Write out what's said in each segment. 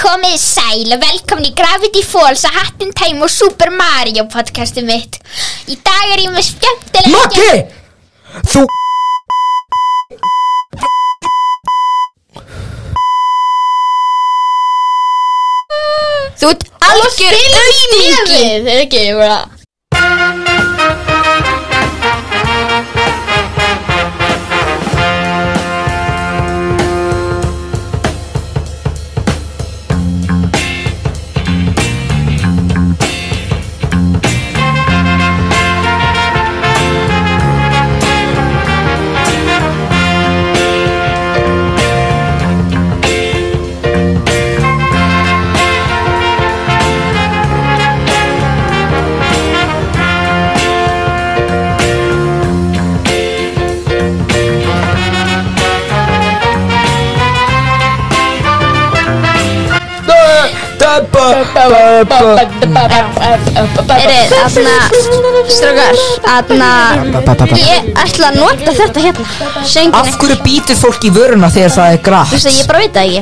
Komið sæl og velkomin í Gravity Falls og Hattin Time og Super Mario podcastið mitt. Í dag ég með skemmtilega Maggi! Þú ert algjör aumingi. Er ekki bara Strákar, ég ætla að nota þetta hérna. Af hverju býtur fólk í vöruna þegar það er grátt? Þú veist að ég bara veit það ekki.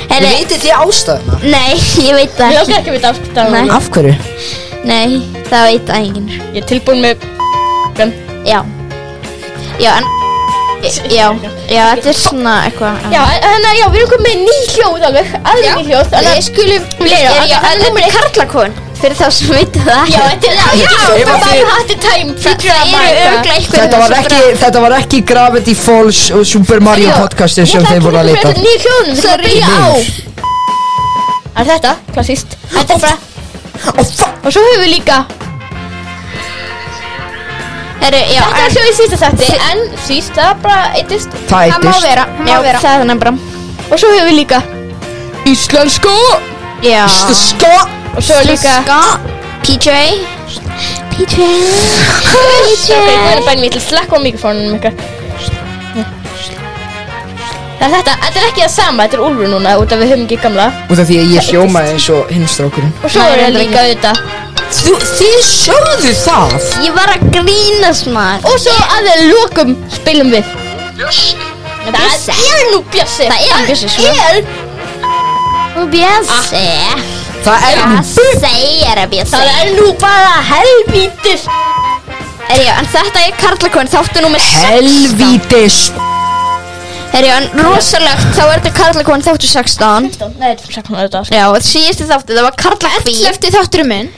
Ég veit þið ástæðuna. Nei, ég veit það Ég ekki. ekki veit ástæðuna. Nei. Af hverju? Nei, það veit það enginn. Ég er tilbúin með Já, en þetta er svona eitthvað. Já, við erum komið með ný hljóð alveg. Alveg ný hljóð. Við skulum þetta er karlakon fyrir þá sem veitir það. Já, þetta er Hattin Time. Þetta var ekki Gravity Falls og Super Mario podcastið sem þeim voru að leita. Ný hljóðum, við þurfum að byrja á. Er þetta, klassíst. Þetta er bara og svo höfum við líka Þetta er hljóð í sísta setti, en síst það bara eitist. Það Það má vera. Það er þannig bara. Og svo höfum við líka Íslenska! Já. Íslenska! og svo líka PJ. Bænum ég til að slekka á mikrofónunum ykkar. Þetta er ekki það sama, þetta er Úlfur núna út af við höfum ekki gamla. Út af því að ég hljómaði eins og hinn strákurinn. Og svo er það líka auðvitað. Þið sögðu það! Ég var að grínast maður. Og svo að við lokum spilum við Bjössi. Það er nú Bjössi. Það er Bjössi, sko. Bjössi. Það er Segir að Bjössi. Það er nú bara helvítis. En þetta er karlakon þáttu númer 16. helvítis! En rosalegt þá er þetta karlakon þáttu 16. Nei, þetta er 16 þetta. Já, síðusti þáttu, það var karlakví. Eftir þátturum minn.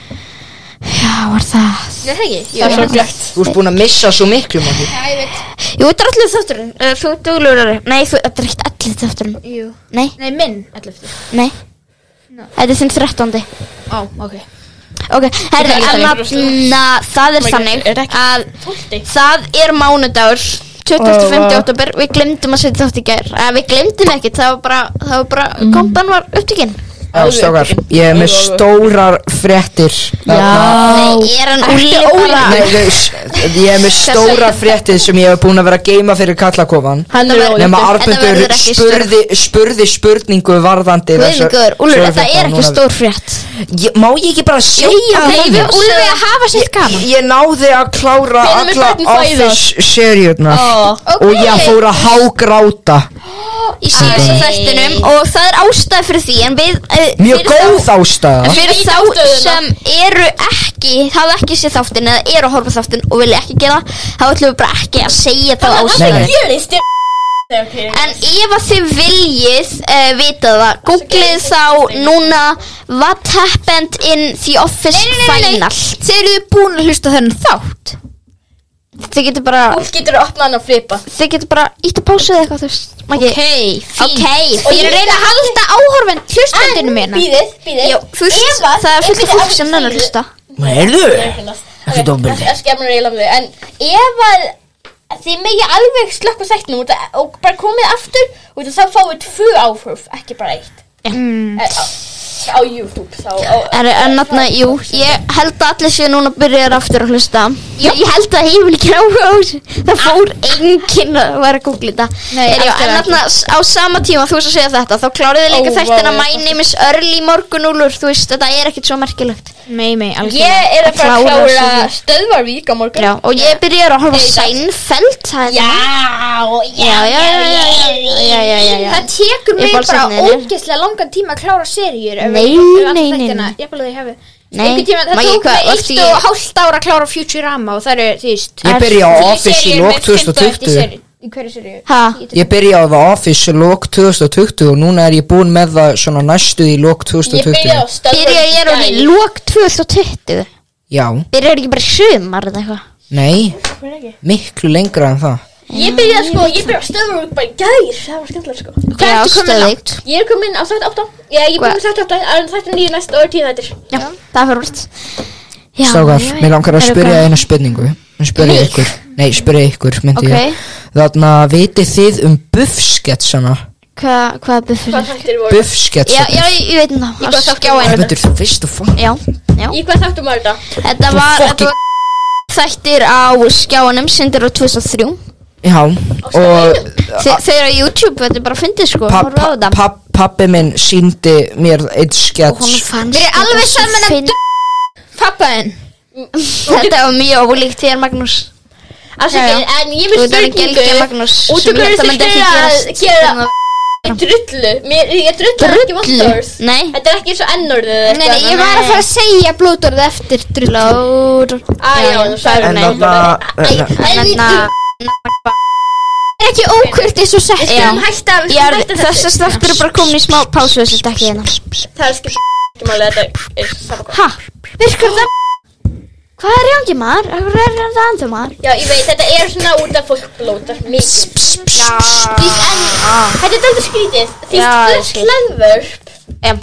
Já, var það. Nei, það ekki. Það er sorglegt. Þú ert búin að missa svo miklu, Maggi. Jú, þetta er allir þátturinn. Þú ert duglegurari. Nei, þetta er ekkert allir þátturinn. Jú. Nei, Minn 11. nei. Þetta er þinn 13. Ó, ok. Ok, herri, ekki það er þannig er ekki að 12. það er mánudagur 25. október. Við glemdum að setja þátt í gær. Við glemdum ekkert, það var bara kompan var upptekinn. Já, strákar, ég er með stórar fréttir. Nei, er hann Óla? Nei, ég er með stórar fréttir sem ég hef búin að vera að geyma fyrir kallakofan. Hann er Nema Þetta verður Arnbjörn ekki spurði spurningu varðandi Guðmundur, Úlfur, þetta er ekki stór frétt. Má ég ekki bara segja Nei, Úlfur að hafa sitt gaman. Ég náði að klára Hvenær mun alla börnin fæðast? Office-seríurnar og ég fór að hágráta Í síðustu þættinum og það er ástæð fyrir því en við Mjög góð ástæða. Fyrir þá sem hafa ekki séð þáttinn eða eru að horfa þáttinn og vilja ekki gera þá ætlum við bara ekki að segja þá ástæðu. En ef að þið viljið vita það, googlið þá núna What happened in the office final. Þið eruð búin að hlusta þennan þátt. Þið getur bara Fólk getur að opna hann og flipa. Þið getur bara ítt að pása eða eitthvað, þú veist. Fínt. Þið eru að reyna að halda áhorfend hlustendinu minna. Bíðið. Já, þú veist, það er fullt af fólk sem nennar að hlusta. Heyrðu, ekki dómbildi. Það skemmur eiginlega með þau. En ef að þið megi alveg slökka sættinum og bara komið aftur og þá fáið 2 áhrif, ekki bara 1. á YouTube þá En þarna, jú, ég held að allir séu núna byrjar aftur að hlusta. Ég held að ég vil ekki áhuga á þessu. Það fór enginn að vera að googla þetta. En þarna á sama tíma þú veist að segja þetta, þá kláriði líka þættina My Name is Early morgunúlur. Þú veist, þetta ekkert svo merkilegt. Nei, alveg. Ég að fara að klára Stöðvarvík á morgun. Já, og ég byrjar að horfa Seinfeld. Já. Það tekur mig bara ógeðslega langan tíma að klára seríur. Nei. Ég bara þau hefði. Nei, það tók mig 1,5 ára að klára Futurama og það þú veist. Ég byrja á Office í lok 2020. Í hverju seríu? Ég byrja á The Office í lok 2020 og núna ég búin með það svona næstuð í lok 2020. Ég í lok 2020? Já. Byrjar ekki bara í sumar eða eitthvað? Nei, miklu lengra en það. Ég byrja á Stöðvarvík bara í gær. Það var skemmtilega sko. Já, Stöðvík. Ég komin á þætt 8. Já, ég komin á þætt 8 en þætt 9 næst og 10 þættir. Já, það fyrir vart. Strákar, mér langar að spyrja eina spurningu. Spyrja ykkur, myndi ég. Þarna, vitið þið buffsketsana? Hvað er buffsketsana? Buffsketsana. Já, ég veit það. Ég bara skjá einu. Þú veist þú fann. Já. Í hvað þáttum var þetta? Þetta var þættir á skjáanum, sendir á 2003. Já, og þau eru á YouTube, þetta bara fyndið sko. Pappi minn sýndi mér eitt skets. Við erum alveg saman að pappaðinn. Þetta var mjög ólíkt þér, Magnús. En ég vil spurningu út af hverju þau gera drullu. Ég drullar ekki vondorð. Nei. Þetta ekki svo n-orðið. Nei, ég var að fara að segja blótorð eftir drullu. Ekki ókurtis og sett. Þessar staftur bara komin í smá pásu þessu stekki hérna. Það skipt máli, þetta sama hvað. Virkar það? Hvað rangi maður? Hvað þetta andur maður? Já, ég veit, þetta svona út af fólk blótar mikið. Þetta aldrei skrítið. Því slöðvörp. Já,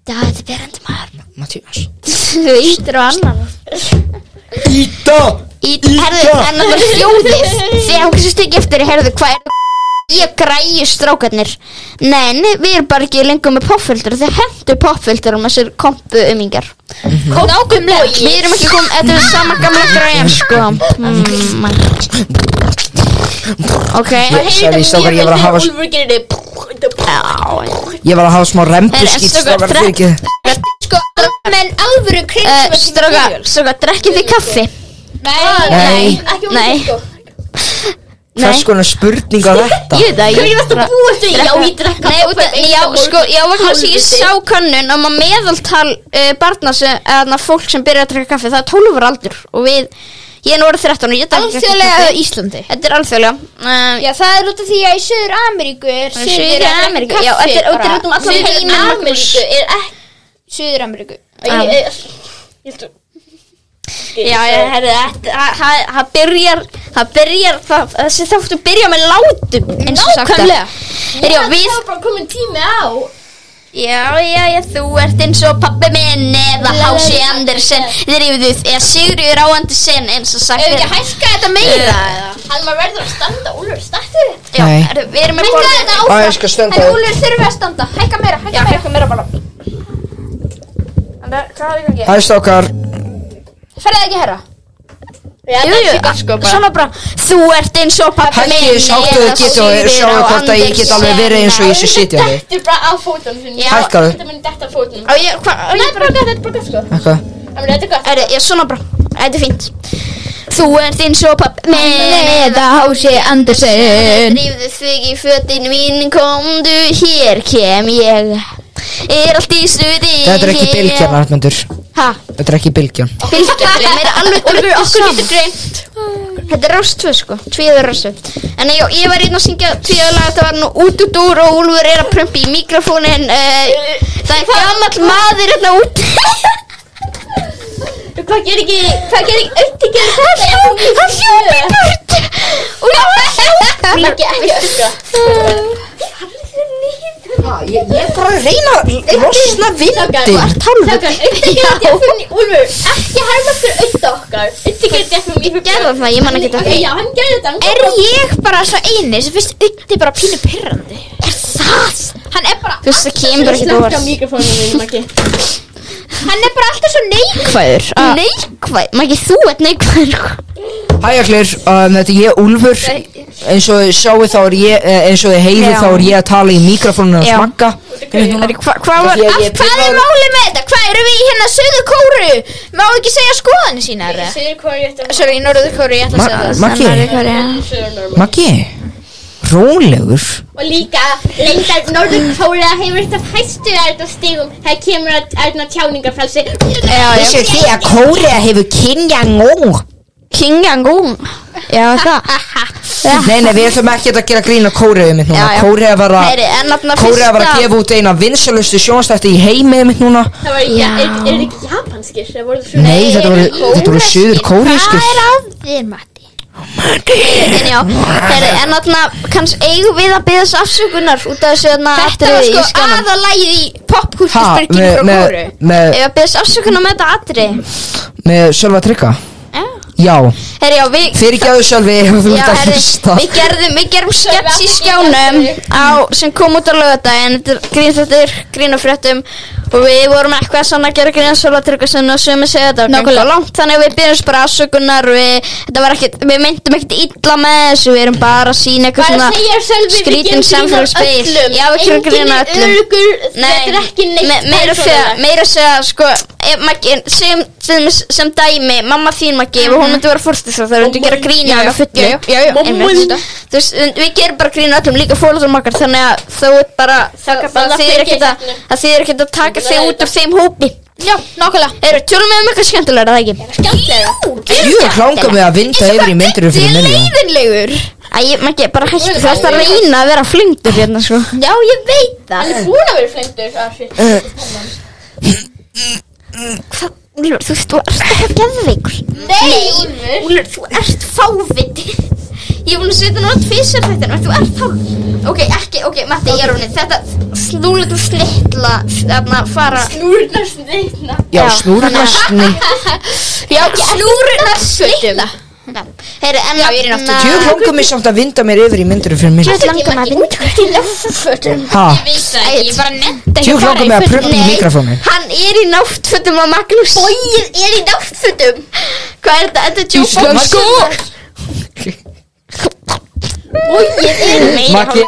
þetta berandi maður. Mattías. Þú ítir á annan. Íta! Herðu, en það var hljóðið. Þegar hún kannski stekki eftir, herðu, hvað það? Ég græju strákarnir. Nei, við erum bara ekki lengur með popfilter. Þeir hendur popfilter þessir kompu umingar. Nákvæmlega. Við erum ekki komið, þetta sama gamla græjan sko. Ok. Ég var að hafa Ég var að hafa smá rembuskýt. Strákar, fyrir ekki. Sko, menn alvöru kreim. Strákar, drekkið þið kaffi? Nei. Hvers konar spurning á þetta? Ég veit það, ég varst að búa þetta. Já, ég drekka kaffi. Já, vegna þess að ég sá könnun að meðaltal barna fólk sem byrja að drekka kaffi, það 12 ára aldur og ég nú orðið 13 og ég drekka kaffi. Alþjóðlega Íslandi. Þetta alþjóðlega. Já, það út af því að í Suður-Ameríku Suður-Ameríku, já, þetta út um allan heiminn. Suður-Ameríku Suður-Ameríku. Ég held að Já, það byrjar þessi þáttu byrja með látum nákvæmlega. Við var bara komin tími á. Já, þú ert eins og pabbi minn eða Hási Andersen eða Sigríður á Andersen eins og sagt. Ég hækka þetta meira hann maður verður að standa. Úlfur, startu þið? Já, við erum með hækka þetta áfram. Ég skal standa. Úlfur þurfum að standa. Hækka meira bara. Hvað er ekki? Hæ, strákar. Ferðið ekki herra? Svona bara, þú ert eins og pappi minn. Hætti, sáttu þið geta og sjáu hvort að ég get alveg verið eins og ég sé sitja þig. Þetta bara á fótunum. Hækkaðu. Þetta minn detta á fótunum. Nei, bara gott sko. Þetta er gott. Já, svona bara, þetta er fínt. Þú ert eins og pappi minn eða Hási Andersen. Drífðu þig í fötin mín, komdu, hér kem ég. Allt í stuði. Þetta ekki bylgjan, Arnmundur. Hæ? Þetta ekki bylgjan. Bylgjan, mér alveg Úlfur, okkur getur greint. Þetta Rás 2 sko, tvíður Rás 2. En ég var að syngja tvíðarlag, þetta var nú út og Úlfur að prumpa í mikrofónin. Það gamall maður hérna út. Hvað gerir auðvitað það? Hann hljópi burt. Úlfur, ekki öskra. Ég bara að reyna að losna vindin. Úlfur, ekki herma fyrir auðvitað okkar. Auðvitað gerir þetta fyrir mig. Gerða það, ég man ekki þetta. Já, hann gerði þetta. Ég bara svo eini sem finnst auðvitað bara pínu pirrandi? Er það? Hann bara Þú veist, það kemur bara ekki Slaka mikrofónum mínum, Maggi. Hann bara alltaf svo neikvæður. Neikvæð? Maggi, þú ert neikvæður. Hæ allir, þetta er ég Úlfur. Eins og þið sjáu þá eins og þið heyri þá ég að tala í mikrofónunum að smakka. Hvað er málið með þetta? Hvað eru við í hérna Suður Kóru? Má ekki segja skoðanir sínar? Suður Kóru, ég ætla að Sorry, Norður Kóru, ég ætla að segja það. Maggi, rólegur. Og líka, lengdar Norður Kóru hefur þetta hæstu stigum. Það kemur að tjáningafrelsi. Þessu því að Kórea hefur Kim-Jong-un. Já, það. Nei, við ætlum ekki að gera grín á Kóreu mitt núna. Kórea var að gefa út eina vinsælustu sjónvarpsþætti í heimi mitt núna. Það var ekki, er þetta ekki japanskir? Nei, þetta voru Suður Kóreískir. Hvað er á þér, Matti? En já, en þarna kannski eigum við að biðja þess afsökunar út af þessu Þetta var sko aðalægið í popkulturspyrkinu frá Kóru. Eigum að biðja þess afsökunar með þetta atriði. Með Sölva Tryggva? Já. Fyrir ekki á þau sjálfi Við gerum skets í skjánum sem kom út á laugardaginn. Þetta er grín á fréttum og við vorum eitthvað svona að gera grín á Sölva Tryggvason og sumir segja þetta var nákvæmlega langt, þannig að við byrjum bara afsökunar. Við myndum ekkert illa með þessu, við erum bara að sína eitthvað svona skrítin samfélagsspil. Já, við gerum grín á öllum. Þetta er ekki neitt. Meira segja, sko, sem dæmi, mamma þín Maggi, ef hún myndi vera fórstæðsra þegar hún myndi gera grín á hana fullu. Þú veist, við gerum bara grín á öllum, líka fóreldrar okkar, þannig að þú ert bara, það þýðir ekkert að taka þig út úr þeim hópi. Já, nákvæmlega. Tölum við eitthvað skemmtilega, það ekki? Skemmtilega. Ég langar mig að vinda yfir í myndir fyrir Milljón. Þetta er leiðinlegur. Maggi, bara hættu, þú ert að reyna að vera flengdur hérna, sko. Já, ég veit það. Hann er búin að vera flengdur. Hvað? Úlfur, þú veist, þú ert eitthvað geðveikur. Nei, Úlfur, þú ert fáviti. Ég er búin að setja núna tvisvar þetta, þú ert fáviti. Ok, Matti, ég er hún þetta snúrlega slitla, þarna fara. Snúrlega slitla. Já, snúrlega slitla. Já, snúrlega slitla. Heyri, en já, ég er náttúrulega. Ég langar mig samt að vinda mér yfir í myndir fyrir Milljón. Ég langar mig að vinda mér í náttfötum. Hæ? Ég veit það ekki, ég bara nefndi ekki Ég langar mig að prumpa í mikrofónu. Hann er í náttfötum á Magnús. Bóið er í náttfötum. Hvað er þetta? Þetta er Joe Bóið er í Maggi.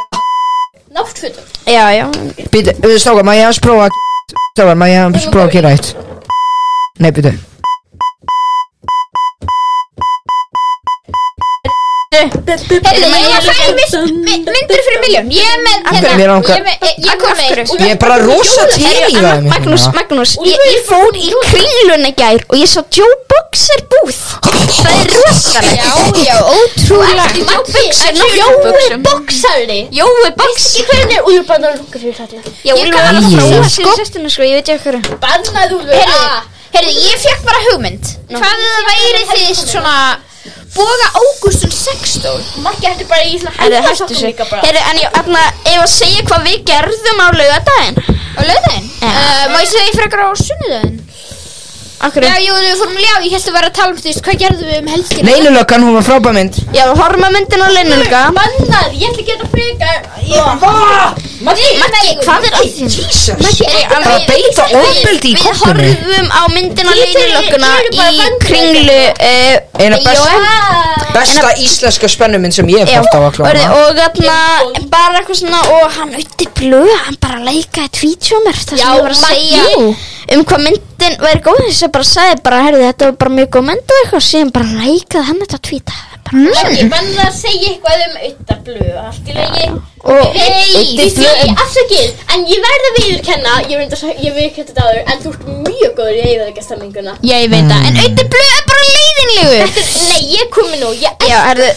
náttfötum. Já. Býtu, strákar, maður ég hans prófa að gera eitt. Nei, býtu. Myndir fyrir Milljón. Ég er með Ég er bara rosa til í það. Magnús, ég fór í Kringluna í gær og ég sá Joe Boxer búð. Það er rosalegt. Já, ótrúlega. Jói Boxari. Jói Boxer. Ekki hvernig er Úlfur bannar lunga fyrir þetta. Já, Úlfur var að prófa sér í sestinu, sko, ég veit ekki hverju. Bannað Úlfur. Heyrðu, ég fekk bara hugmynd. Hvað væri þið svona Boga Ágústun 16? Maggi ætti bara í svona Hættu sig. Heyrðu, en ég að segja hvað við gerðum á laugardaginn. Á laugardaginn? Má ég segja frekar á sunnudaginn? Akkur? Já, við fórum ég held að vera að tala um því, hvað gerðum við helgina? Leinulöggan, hún var frábær mynd. Já, horfum að myndin á Leinulögga. Bannað, ég ætla að geta frekar. Maggi, hvað er að þín? Bara beita ofbeldi í koppinu. Við horfum á myndin á Leinulögguna í Kringlu Eina besta íslenska spennumynd sem ég hef haft á að klára. Og þarna, bara eitthvað svona, og hann auðvitað blöð, hann bara leikaði tvít hjá mér. Það sem ég var að segja hvað myndin væri góð, þess að bara sagði heyrðu, þetta var bara mjög góð mynd og eitthvað, síðan bara leikaði hann þetta tvíta. Maggi, bannað að segja eitthvað auðvitað blöð, allt í lagi. Afsakið, en ég verð að viðurkenna, ég viðurkenna þetta áður, en þú ert mjög góður í eyðileggjastemminguna. Já, ég veit það, en auðvitað blöð er bara leiðinlegur. Nei, ég komi nú. Já,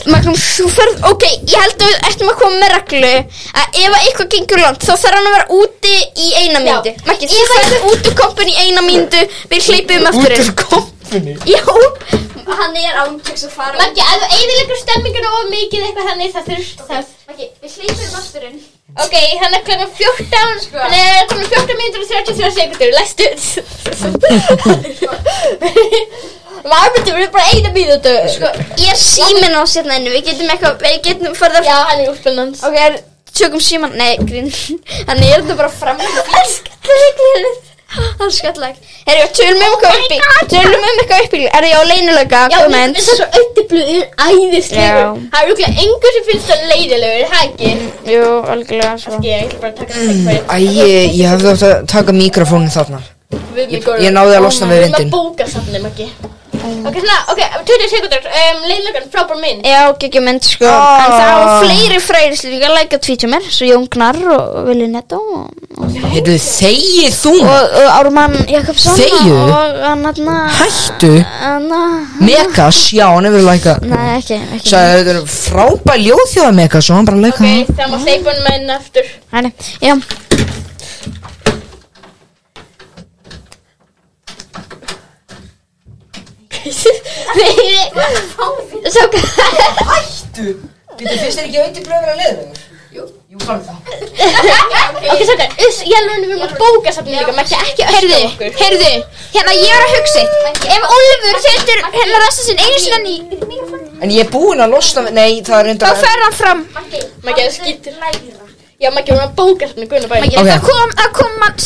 Magnús, þú ferð, ok, ég held að við ættum að koma með reglu að ef eitthvað gengur langt, þá þarf hann að vera úti í eina mínútu. Maggi, þú ferð út úr kompunni í eina mínútu, við hleypum aftur inn. Út úr kompunni? Já, hann er ántjóks að fara. Maggi, ef þú eyðileggur stemminguna of mikið eitthvað þannig, það þurft það. Maggi, við hleypum aftur inn. Ok, hann er klokkan 14, hann er klokkan 14 mínútur og 33 sekundur, læstu. Marmyndur, við erum bara eina mínútu. Sko, ég er síminn á sérna henni, við getum farið að... Já, hann er útspennans. Ok, tökum síman, nei, grín. Þannig þetta bara fram. Það er skallegt. Herri, tölum eitthvað uppbygg. Er ég á leynilega? Já, það er svo auðvitað æðislegur. Það er örugglega engur sem finnst það leiðilegur, er það ekki? Jú, algjörlega svo. Ég ætla bara að taka þetta Ég hefði átt að taka mikrofónin þarna. Ég náði að losna við vindinn. Við erum að bóka safni, Maggi. Ok, 20 sekúndur, leiðilegan, frábær mynd. Já, geggjum mynd, sko. En það á fleiri fræðislu, ég like að tweetja mér. Svo Jón Gnarr og Willi Netto. Heyrðu, þegið þú? Og Ármann Jakobsson. Þegju? Og hann Hættu? Megas, já, hann hefur lækað. Nei, ekki. Sæði, þetta er frábær ljóðþjóða Megas og hann bara lækað. Ok, það má hleypa hann með henn aftur. Hæni, já. Hættu! Þetta finnst þér ekki auðvitað að leiðlegur? Jú, farðu það. Ok, sákar, ég alveg við erum að bóka safni líka, maður ekki öskra okkur. Heyrðu, hérna ég er að hugsa ef Úlfur setur hérna rasta sinn einu sinni í En ég er búinn að losna við, nei, það er þá fer hann fram. Maggi, það skýtur. Já, Maggi, við erum að bóka safni, guðna bæði. Það kom mann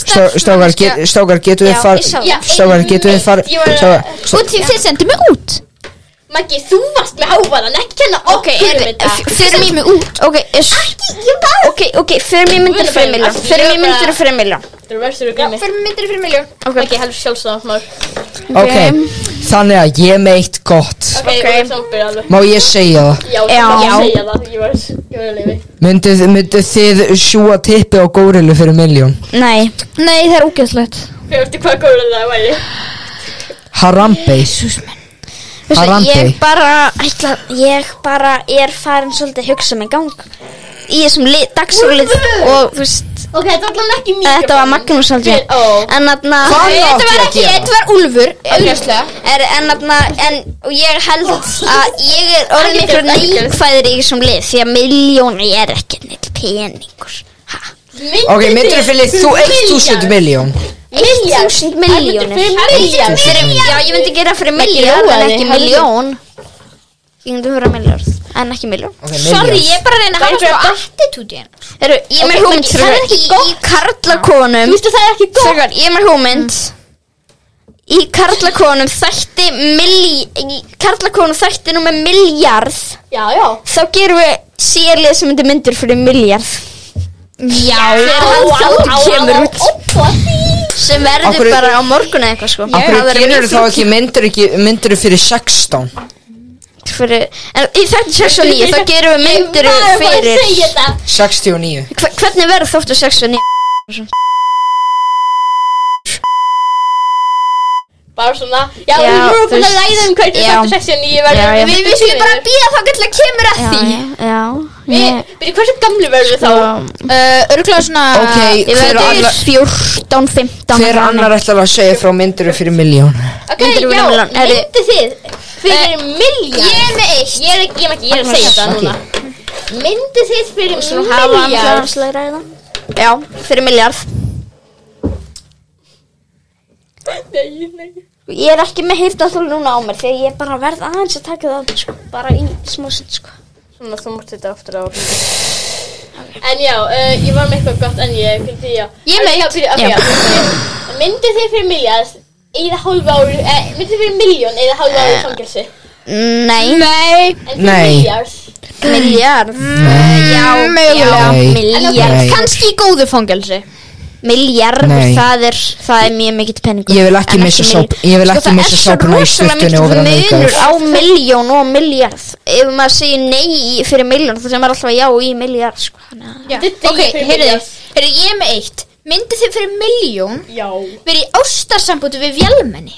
Strákar, getur við farið Út þið sendu mig út. Maggi, þú varst með hávaðan, ekki kenna okkur þetta. Förum í mig út. Ok, förum í myndir fyrir milljón. Það er verður að gæmi. Förum í myndir fyrir milljón. Maggi, heldur sjálfsagt maður. Ok, þannig að ég er með eitt gott. Ok, við erum samanbyrja alveg. Má ég segja það? Já, þú má segja það, ég var að leiði. Myndið þið sjúga tippi á górilu fyrir milljón? Nei, það er ógeðslegt. Hvað veistu hvað góður það væri? Harambe. Ég bara er farin svolítið að hugsa mig gang í þessum dagsrólið og þú veist Ok, þetta var allavega ekki mikrofón. Þetta var Magnús svolítið En Þetta var Úlfur, augljóslega og ég held að ég er orðin miklu neikvæður í þessum lið því að milljón er ekki neitt peningur Ok, myndir fyrir þú 1000 milljón 1000 milljónir Já, ég myndi gera fyrir miljard en ekki milljón Ég myndi fyrir miljard en ekki milljón Sorry, ég er bara að reyna að hafa svo attitúdi Ég er með hugmynd í karlakonum Þú veist að það er ekki gott Ég er með hugmynd Í karlakonum þætti nú með miljard Já Þá gerum við sérlið sem myndir fyrir miljard Já kemur út sem verður bara á morgun eða eitthvað sko Akkur gerur þá ekki myndir fyrir 16 En í þetta 69 þá gerum við myndir fyrir 69 Hvernig verður þóttu 69? Bara svona Já, við vorum búin að ræða hvernig þáttu 69 verður Við skulum bara býða þá gætilega kemur að því Byrju, hversu gamlu verður við þá? Örgulega svona Ok, 14-15 Hver annar ætlar að segja frá myndir fyrir milljón? Ok, já, myndið þið fyrir miljard Ég er með eitt Ég er að segja það núna Myndið þið fyrir miljard Já, fyrir miljard Nei Ég er ekki með heyrnartól núna á mér því ég bara verð aðeins að taka það sko, bara í smásinn sko. Svona þú múrt þetta aftur á En já, ég var með eitthvað gott en ég fylgdi Ég meit Myndið þið fyrir miljard eða hálfu ári myndið þið fyrir milljón eða hálfu ári fangelsi Nei En fyrir miljard Já, miljard Kannski í góðu fangelsi Miljard, það er mjög mikill penningur Ég vil ekki missa sápuna í sturtunni og vera neikvæður Það er svo munur á milljón og miljard Ef maður segir nei fyrir milljón þá segir maður alltaf já í miljard sko. Ok, heyrðu, ég er með eitt Myndið þið fyrir milljón verið í ástarsambandi við vélmenni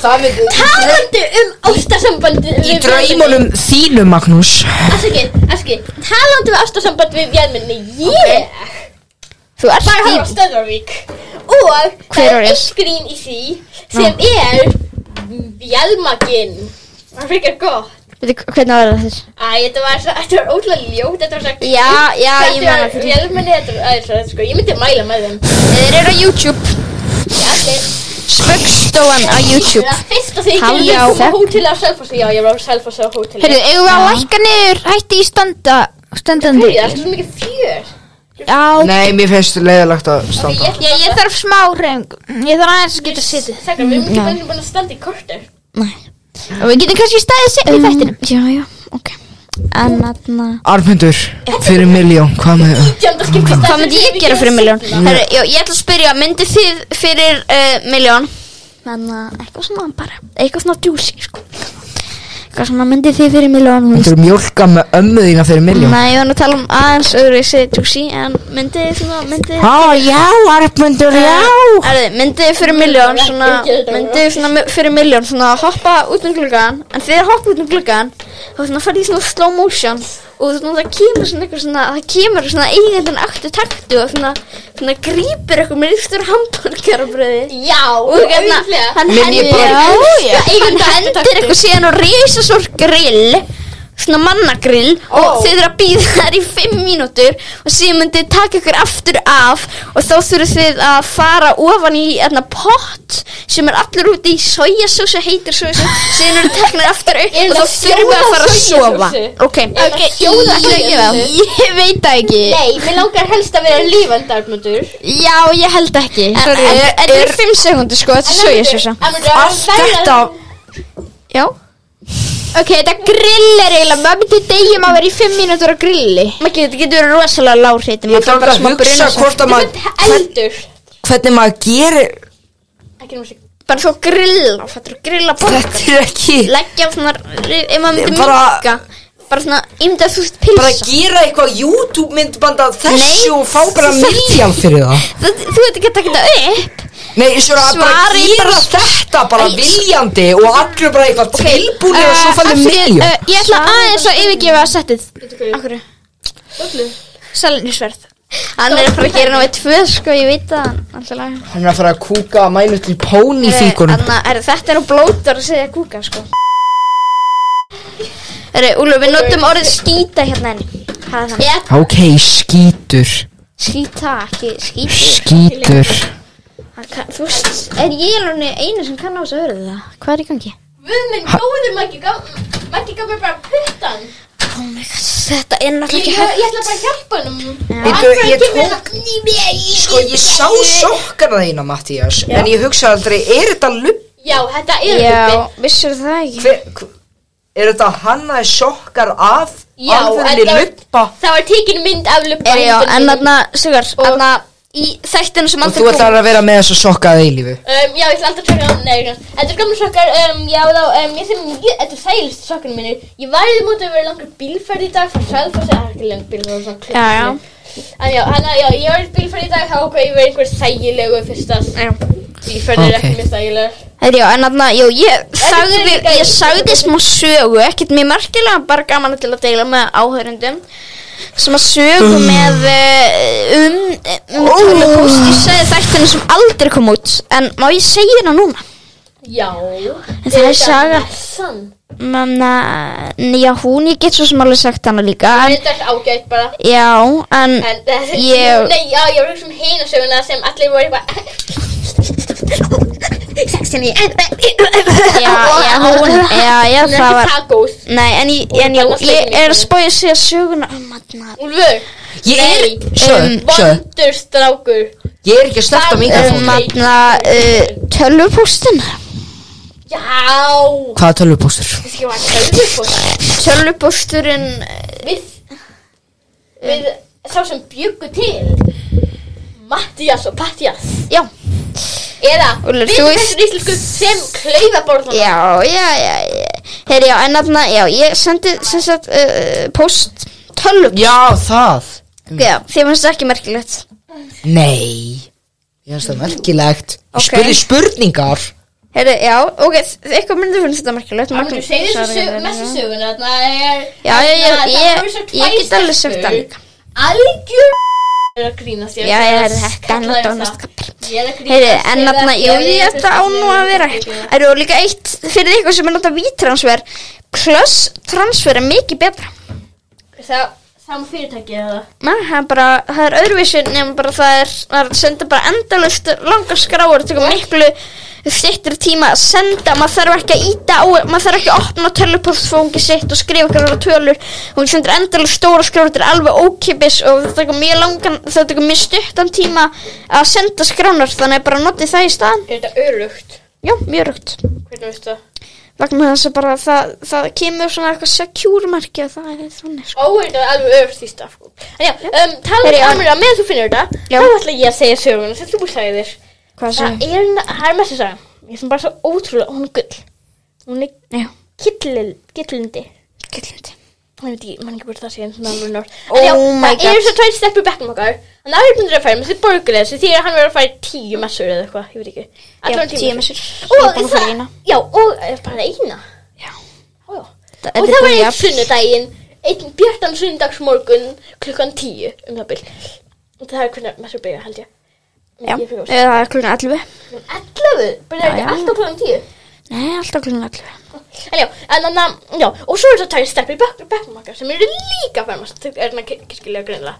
Talandi ástarsambandi Í draumunum þínum, Magnús Afsaki, talandi ástarsambandi við vélmenni Þú ert bara hann á Stöðvarvík og það er eitt grín í því sem er vélmaginn það fyrir gott Hvernig var það þess? Þetta var ótrúlega ljótt Þetta var sagt Já, ég man það vélmenni sko, ég myndi mæla með þeim Þeir eru á YouTube Spöggstofan á YouTube Fyrst og því ekki ég kom á hóteli á Selfossi Já, ég var á Selfossi á hóteli Heyrðu, eigum við að lækka niður hætti í standa stendandi. Það svo mikið fjör. Já. Nei, mér finnst leiðilegt að standa. Ég þarf smá hreyfingu. Ég þarf aðeins að geta setið. Við erum ekki búin að standa í korter. Nei. Og við getum kannski staðið í þættinum. Já, ok. En þarna Arnmundur, fyrir 1.000.000, hvað með það? Hvað myndi ég gera fyrir 1.000.000? Herru, ég ætla að spyrja, myndi þið fyrir 1.000.000? Þannig að eitthvað svona bara, eitthvað svona juicy, sko. Eitthvað svona myndi þið fyrir 1.000.000. Þú eru mjólka með ömmu þína fyrir 1.000.000? Nei, ég var að tala aðeins öðru ég segi juicy, en myndi þið svona, já, Arnmundur, já. Myndi þið fyrir 1.000.000, svona, myndi þið svona fyrir 1.000.000, svona hoppa út um gluggan, en þegar hoppa út um gluggan, þá svona farið í svona slow motion og svona það kemur svona eitthvað svona, það kemur svona eigandinn aftur taktu og svona grípur eitthvað með ríkstur hamburgerabröði. Já, og hérna, hann hendir eitthvað síðan og risastór grill, svona mannagrill og þið eru að bíða þar í 5 mínútur og síðan myndið taka ykkur aftur af og þá þurfið þið að fara ofan í pott sem allur út í sojasósu, heitir sósu, síðan eru teknir aftur upp og þá þurfum við að fara að sofa. Ok, ég veit það ekki. Nei, mér langar helst að vera lífandi, Arnmundur. Já, ég held ekki. En er 5 sekúndur sko, þetta er sojasósa. Allt þetta. Já. Ok, þetta grill eiginlega, maður myndi degjum að vera í 5 mínútur á grilli. Þetta getur verið rosalega lághriti. Ég þarf að hugsa hvort að maður, hvernig maður gerir. Ekki músík. Bara svo grilla, grilla borgar. Þetta er ekki. Leggja svona, ef maður myndi minka, bara svona, ímyndað þú veist pilsa. Bara gera eitthvað YouTube myndband af þessu og fá bara 1.000.000 fyrir það. Þú veit ekki að taka þetta upp. Nei, svona að bara gera þetta bara viljandi og allir bara eitthvað tilbúinir og svo fannir 1.000.000. Ég ætla aðeins að yfirgefa settið. Akkur? Sælinisverð. Hann er að fara að gera ná við 2 sko, ég veit það. Hann er að fara að kúka mænu til pónífíkunum. Þetta er á blótur að segja kúka sko. Úlfur, við notum orðið skýta hérna enni. Ok, skítur. Skýta, ekki skýtur. Skítur. Þú veist, er ég alveg einu sem kann á þess að höra það? Hvað er í gangi? Við minn góður Maggi gaf mér bara puttan. Oh my god, þetta er náttúrulega ekki hægt. Ég ætla bara að hjálpa hennum. Ég tók, sko ég sá sokkana þína Mattías, en ég hugsa aldrei, er þetta lubb? Já, þetta er lubbi. Já, vissur það ekki? Er þetta hannaði sokkar af alveg lubba? Það var tekin mynd af lubba. Já, en þarna, Sigur, þarna í þættinu sem aldrei kom. Og þú ætlar að vera með þess að sokka að eilífu? Já, ég ætla aldrei að sokka á, nei, þetta er gamla sokkar, já þá, þetta er þægilegstu sokkarnir mínir. Ég var í því mútið að vera langur bílferð í dag, frá Selfossi, það er ekki langur bílferð, það var svona klipp. En já, ég var í bílferð í dag, þá ákvað ég verið einhver þægilegu fyrst að bílferðir ekki mjög þægilegur. Já, en þarna, ég sagði smá sögu, ekkert mjög merkilega, bara gaman til að deila með áhörundum. Sem að sögu með tölvupóst. Ég segi þættinu sem aldrei kom út. En má ég segja hérna núna? Já. En það er saga. Já, ég get svo sem alveg sagt hana líka. Þetta er ágætt bara. Já, en ég var hugsa hina söguna sem allir voru eitthvað. Sexinni. Já, það var tacos. Nei, en ég er að spója að segja söguna Úlfur. Ég er vondur strákur. Ég er ekki að snerta mikrofónu. Tölvupóstin. Já. Hvaða tölvupóstur? Tölvupósturinn við sá sem bjuggu til Mattías og Pattias. Já. Eða við þessum íslensku sem klaufaborðana. Já. Heyri, já, en þarna, ég sendi sem sagt post tölvupóst. Já, það. Já, þið finnst það ekki merkilegt. Nei, ég finnst það merkilegt. Spurði spurningar. Heyri, já, ok, eitthvað myndir finnst þetta merkilegt. Þú segir þessu mestu söguna. Já, ég get alveg sagt það líka. Algjör að grínast. Já, þetta er náttúrulega kappir. Heyri, en þarna, ég ætla á nú að vera. Og líka eitt fyrir eitthvað sem er náttúrulega V-transfer. Plus transfer er mikið betra. Saman fyrirtæki eða? Nei, það er öðruvísi nema bara það er að senda bara endalaust langar skráur, það tekur miklu styttri tíma að senda, maður þarf ekki að ýta á, maður þarf ekki að opna tölvupóstfóngi sitt og skrifa ykkur tölur og þú sendir endalega stóra skrifa, þetta alveg ókipis og það tekur mjög stuttan tíma að senda skránar, þannig bara notið það í staðan. Þetta örugt? Já, mjög örugt. Hvernig veistu það? Vegna þess að bara það kemur svona eitthvað secure-merki og það þannig sko. Þetta alveg örugt í stað sko. En já, talaðu mér að meðan þú finnur þetta, þá ætla ég að segja söguna sem þú sagði þér. Hvað segir? Það er mest að segja. Ég finn bara svo ótrúlega, hún gull. Hún kittlindi. Ég veit ekki, mann ekki búið það síðan svona alveg nátt. En já, það eru svo 2 steppur bekknum okkar. En það er myndir að færa með þessi borguleg því að hann verður að færa 10 messur eða eitthvað, ég veit ekki. Já, 10 messur. Já, og bara eina. Já. Og það var einn sunnudaginn, einn bjartan sunnudagsmorgun klukkan 10 það bil. Og það er hvernig messur byrja, held ég. Já, það er klukkan 11. 11? Byrja ekki alltaf klukkan 10? Nei, alltaf klukkan 11. En já, og svo er það 2 steppur í bekknum okkar sem eru líka fermast, þau er kirkilega greinilega.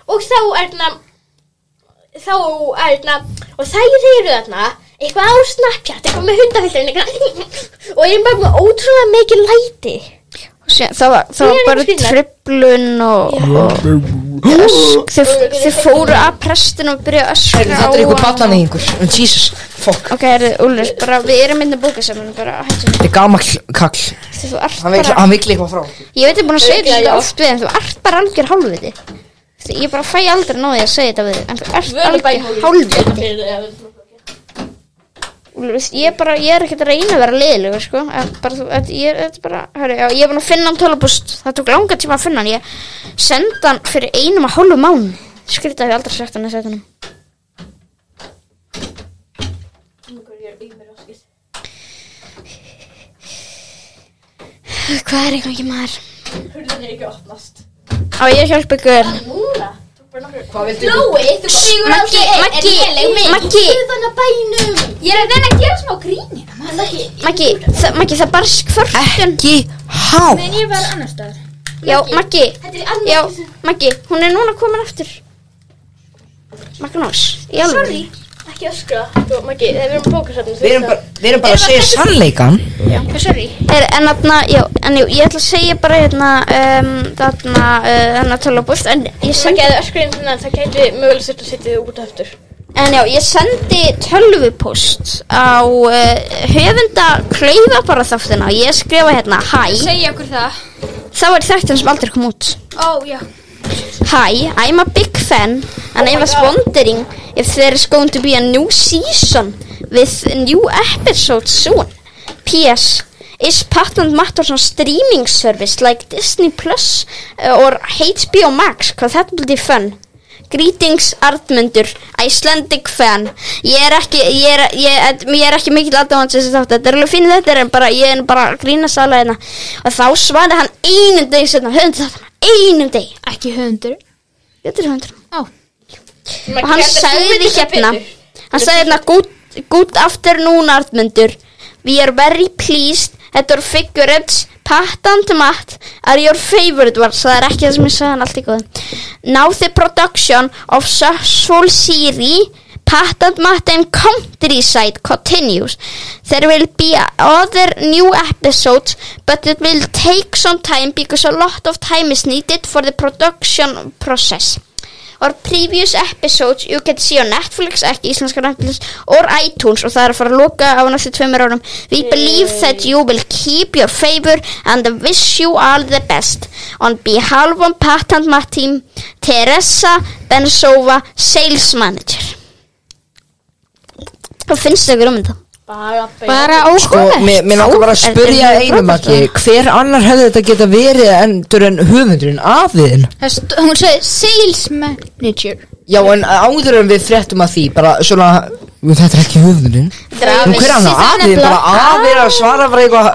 Og þá og þær eru þarna eitthvað á Snapchat, eitthvað með hundafillurinn og ég er bara með ótrúlega mikið læti. Það var bara truflun og þau fóru að prestinu og byrja að öskra á þetta er eitthvað ballaneyðingur, Jesus, fuck. Ok, Úlfur, bara við erum inn að bóka saman, bara hættum. Þetta er gamall kall, hann vill eitthvað frá. Ég veit bara að segja þetta oft við, en þú ert bara algjör hálfviti. Ég bara fæ aldrei náði að segja þetta við, en þú ert algjör hálfviti. Úlfur, ég er ekkert að reyna að vera leiðilegur, sko. Ég er búin að finna hann tölvupóst, það tók langa tíma að finna hann, ég sendi hann fyrir 1,5 mánuði. Skrítið að ég aldrei sagt hann að setja hann. Hvað er eitthvað ekki maður? Hurðin er ekki opnast. Á, ég hjálpa ykkur. Núna? Hvað viltu? Lói, þú sigur Maggi, þannig að bænum. Ég er að reyna að gera smá gríni. Maggi, það bara skvörtun. Ekki há. En ég var annar staðar. Já, Maggi, hún er núna komin aftur. Magnús, í alveg. Sorry, ekki öskra. Maggi, við erum bókasafnum. Við erum bara að segja sannleikan. Já, sorry. En ég ætla að segja bara þarna tölvupóst, en ég sendi... Maggi, eða öskriðin þannig að það gæti mögulega sett að setja þið út aftur. En já, ég sendi tölvupóst á höfunda Klaufabaraþáttina og ég skrifa hæ. Segja okkur það. Þá er þættin sem aldrei kom út. Já. Hi, I'm a big fan and I was wondering if there is going to be a new season with new episodes soon. P.S. Is Patent Matters on streaming service like Disney Plus or HBO Max? Because that will be fun. Greetings, Arnmundur, Icelandic fan. Ég er ekki mikill aðdáandi þessi þátt. Þetta er alveg fín þetta en bara ég er bara að grína sala hérna. Og þá svaraði hann einum degi setna höfundur þáttan. Einum degi. Ekki höfundur. Þetta er höfundur. Og hann sagði hérna good afternoon, Arnmundur. We are very pleased that your figurines Patent Matt are your favorite ones. Það er ekki það sem ég sagði hann allt í góðum. Now the production of successful series Patent Matt and Countryside continues. There will be other new episodes, but it will take some time because a lot of time is needed for the production process. Or previous episodes you can see on Netflix, ekki íslenska Netflix, or iTunes, og það er að fara að loka á næstu 2 árum. We believe that you will keep your favor and wish you all the best. On behalf of Patent Matt team, Teresa Bensova, Sales Manager. Hvað finnst þau þetta? Bara ókvæmt. Mér langar bara að spyrja einum ekki, hver annar hefði þetta geta verið endur en höfundurinn afiðin? Hún sagði Sales Manager. Já, en áður en við fréttum að því, bara svona, þetta er ekki höfundurinn. Hver annar afiðin, bara afið að svara bara eitthvað.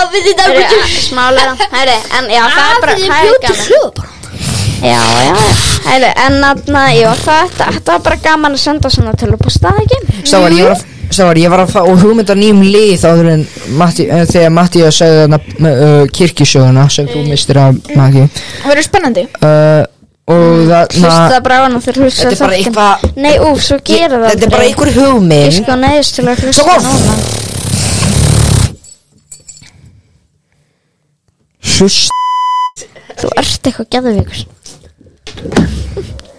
Afiðin Arnmundur. Smálega, en já, það er bara gaman. Já, en þetta var bara gaman að senda svona til að posta það ekki. Ég var að fá hugmynda nýjum lið áður en þegar Mattías sagði þarna kirkjusöguna sem þú mistir af Maggi. Það verður spennandi. Og hlusta bara á hana þegar hlusta þetta er bara eitthvað nei, svo gera það þetta er bara einhver hugmynd ég sko neyðist til að hlusta á hana þú ert eitthvað geðveikur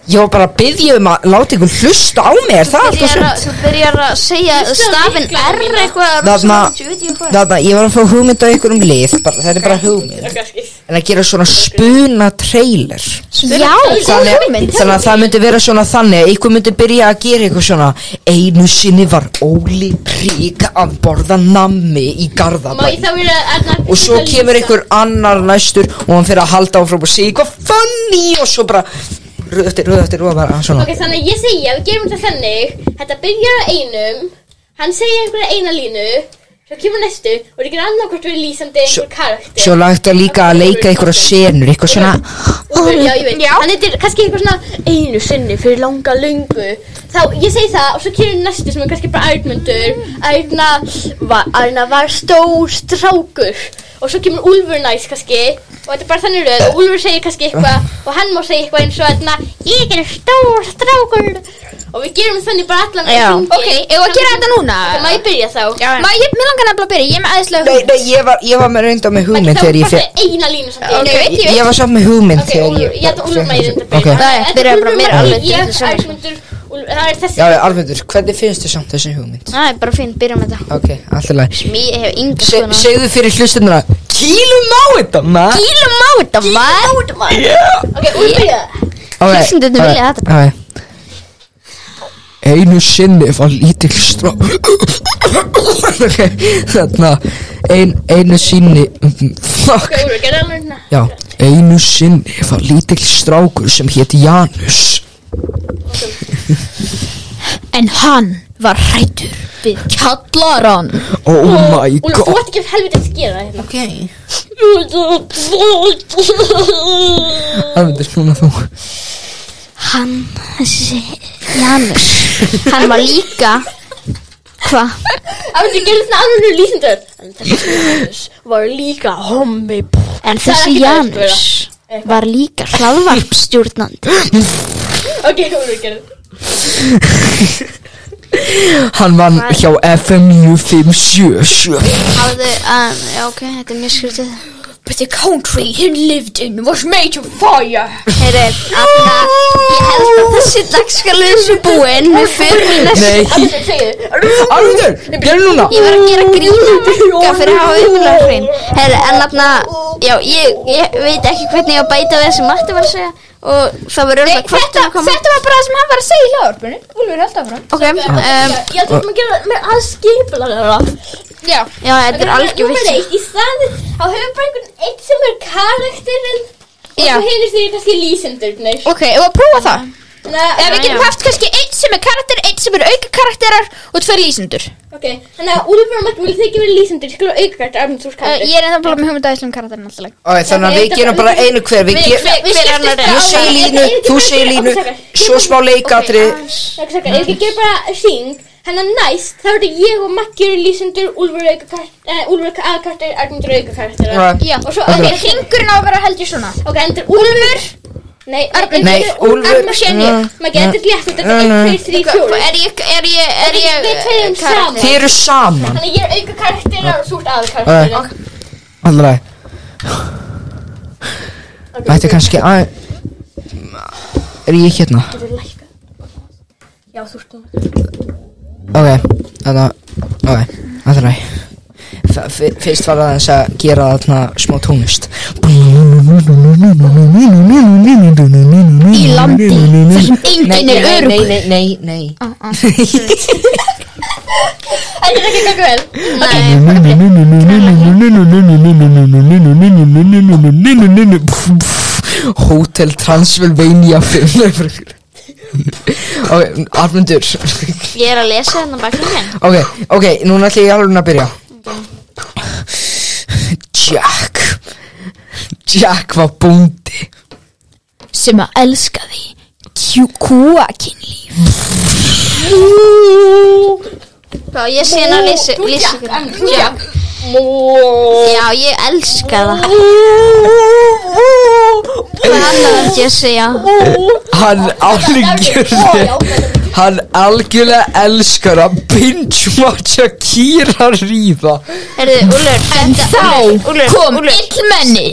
ég var bara að biðja að láta ykkur hlusta á mig það alltaf þú byrjar að segja stafinn R eitthvað þarna, ég var að fá hugmynd á ykkur lið þetta er bara hugmynd en að gera svona spuna trailer þannig að það myndi vera svona þannig að ykkur myndi byrja að gera eitthvað svona einu sinni var Óli Prík að borða nammi í Garðabæ og svo kemur ykkur annar næstur og hann fyrir að halda áfram og segja eitthvað funny og svo bara röð eftir bara svona ok, þannig að ég segja, við gerum þetta þannig þetta byrjar á einum hann segja einhverja eina línu svo kemur næstu og það gerir annarkvort verið lýsandi einhver karakter svo lagt að líka að leika einhverja senur eitthvað svona já, ég veit, hann heitir kannski eitthvað svona einu sinni fyrir langa löngu þá, ég segi það og svo kemur næstu sem er kannski bara Arnmundur Arna var stór strákur og svo kemur Úlfur næst kannski og þetta er bara þannig röð og Úlfur segir kannski eitthvað og hann má segja eitthvað eins og ég er stór strákur og við gerum þannig bara allan ok, ég var að gera þetta núna má ég byrja þá? Mér langar nefnilega að byrja, ég er með aðeinslega hugmynd nei, ég var með reynda með hugmynd þegar ég fyrir eina línu samt ég var samt með hugmynd þegar ég ætla Úlfur með þetta byrja bara mér alveg það er þessi já, Arnmundur, hvernig finnst þið samt þessi hugmynd? það er bara fínt, byrja með þetta ok, alltaf læg ég hef ynga svona segðu fyrir hlustununa kýlum á þetta maður ok, Úlfur byrja hlustundu vilja þetta einu sinni var lítill strá þarna einu sinni fuck já, einu sinni var lítill strákur sem hét Janus en hann var hræddur við kjallarann oh my god Úlfur, þú ætti ekki helviti að skera þetta Arnmundur, núna þú hann, þessi Janus hann var líka hvað? Ég gerði svona alveg lýsindur en þessi Janus var líka hommi en þessi Janus var líka hlaðvarpstjórnandi ok, Úlfur gerði hann vann hjá FM 957 hafðu, já ok, þetta er mjög skrítið but the country he lived in was made of fire heyri, ég held að þessi dagskalið þessu búinn við fyrir í næstu Arnmundur, gerðu núna ég var að gera grína makka fyrir að hafa yfirlega hrein heyri, en þarna, já, ég veit ekki hvernig ég að bæta við þessi Matti var að segja og það var örgulega hvort þetta var bara það sem hann var að segja í hlaðvarpinu Úlfur er alltaf frá ok, ég ætla að gera með aðskipulega já, þetta er algjör vitt í staðin þá höfum bara einhvern eitt sem er karakterinn og svo hinir þeir kannski lýsendur ok, og að prófa það eða við getum haft kannski einn sem er karakter einn sem er auka karakterar og tveir lýsendur ok, þannig að Úlfur og Matti vil þið ekki vera lýsendur ég skulle auka karakter, Arnmundur þú karakter ég er ennþá bara með hugmynd aðeins karakterin alltaf ok, þannig að við gerum bara einu hver ég segi línu, þú segi línu svo smá leikatri ef við gerum bara syng hennar næst, þá er þetta ég og Maggi eru lýsendur Úlfur aðkarakter, Arnmundur auka karakter og svo, ok, hringurinn á að vera held ég svona ok, endur Úlfur nei, Úlfur Maggi, þetta er létt þetta er 1, 2, 3, 4 er ég við tveim saman þið eru saman þannig ég er auka karakter og þú ert aðkarakter allra þetta er kannski er ég hérna já, þú ert ok, allra fyrst var það að gera þarna smá tónlist í landi þar sem enginn er öruggur nei þetta er ekki ganga vel Hotel Transylvania 5 ok, Arnmundur ég er að lesa hérna bakgrunnin ok, núna ætla ég alveg að byrja Jack var bóndi sem að elskaði kúakynlíf já, ég sé hérna lýsa já, ég elska það Hvað annað er ég að segja? Hann algjörlega elskar að binge-watcha Kira ríða. Úlfur, En þá kom illmenni.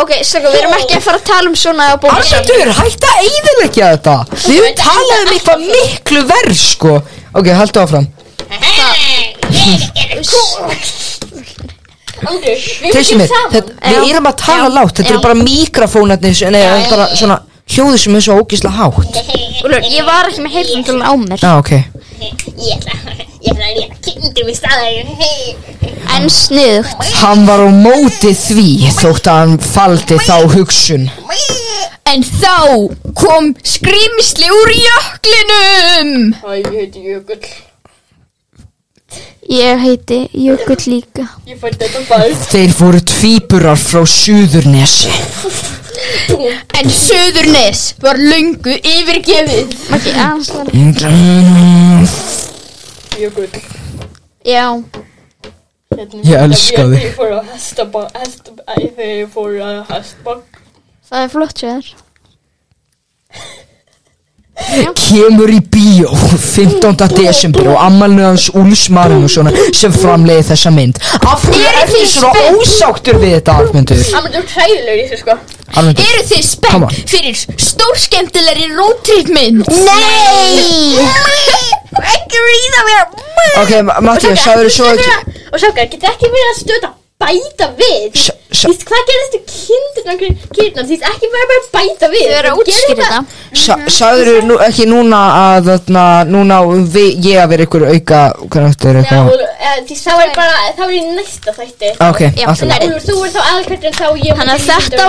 Ok, strákar, við erum ekki að fara að tala um svona á bókasafni. Arnaldur, hættu að eyðileggja þetta. Við höfum talað um eitthvað miklu verð, sko. Ok, haltu áfram. Treystu mér, við erum að tala lágt. Þetta eru bara mikrofónarnir, nei, bara svona hljóðu sem er svo ógeðslega hátt. Úlfur, ég var ekki með heyrnartólin á mér. Ok. Ég ætla að reyna kindum í staðar. En sniðugt. Hann var á móti því þótt að hann faldi þá hugsun. En þá kom skrímsli úr jöklinum. Ég heiti Jökull. Ég heiti Jökull líka. Ég fætti þetta barn. Þeir voru tvíburar frá Suðurnesi. En Suðurnes var löngu yfirgefið. Maggi, aðeins var. Jökull. Já. Ég elska þig. Ég fór að hestbakk. Það er flott sér. Kemur í bíó 15. desember og afmælið hans Úlfs Marinussonar sem framleiði þessa mynd. Af hverju er þið svona ósáttur við þetta, Arnmundur? Arnmundur hræðilegur í þessu, sko. Arnmundur, Eru þið spennt fyrir stórskemmtilegri roadtrip mynd? Nei! Ekki ríða mér. ok, Mattías, sagður þú svo ekki. Og sákar, getur ekki verið að stöða bæta við? Þú veist, hvað gerðist kýrnar? Þú veist, ekki bara bæta við. Þau eru að útskýra þetta. Sagður þú ekki núna að núna ég að vera ykkur auka karakter eitthvað? Því það var í næsta þætti. Ok, alltaf. Úlfur, þú verður þá aðalkvæmdur en þá ég. Þannig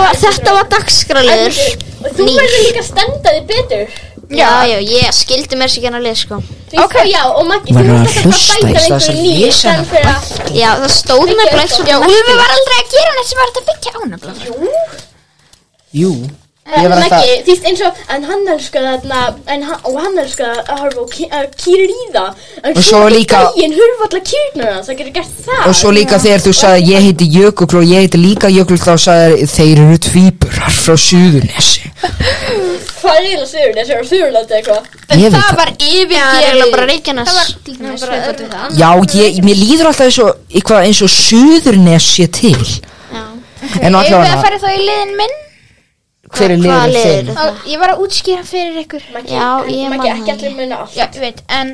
að þetta var dagskrárliður. Og þú verður líka að standa þig betur. Já, ég skildi mér sér ekki að lesa, sko. Ok, já, og Maggi, þú verður alltaf að bæta einhverju nýju stann fyrir að. Já, það stóð nefnilega ekki svona. Úlfur var aldrei að gera neitt sem var þetta byggja ánafla. Jú. Maggi, þú veist eins og, en hann elskaði þarna, og hann elskaði að horfa á kýrríða. Og svo líka. En hurfa alltaf kýrnar hans, það getur gert það. Og svo líka þegar þú sagði ég heiti Jökull og ég heiti líka Jökull þá sagði þeir eru tvíburar frá Suðurnesi. Hvað er eiginlega Suðurnes? Er það Suðurlandi eitthvað? Ég veit Það það. var yfirgefið. Já, eiginlega bara Reykjanes. Það var til dæmis svipað við það. Já, mér líður alltaf eins og Suðurnes sé til. Já. En Eigum við að allavega, fara þá í liðin minn? hver er Hvaða liður liður? þinn? Ég var að útskýra fyrir ykkur. Já, ég man Maggi, það ekki allir minna allt. Já, ég veit, en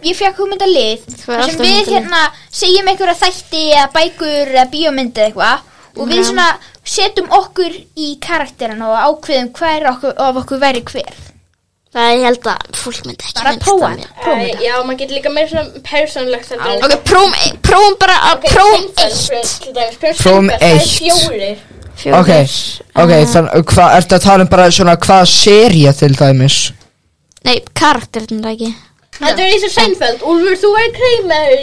ég fekk hugmynda lið er sem alltaf við hugmyndalið. hérna segjum einhverja þætti eða bækur eða bíómyndi eða eitthvað og við svona setjum okkur í karakterina og ákveðum hver af okkur væri hver. Það ég held að fólk myndi ekki Bara prófa þetta. Já, maður getur líka meira svona persónulegt. Ok, prófum bara að prófum 1. Prófum 1. Það er 4. Ok, þannig hvað, ertu að tala um bara svona hvaða sería til dæmis? Nei, karakterinn er ekki. Þetta er eins og Seinfeld. Úlfur, þú verður Kramer.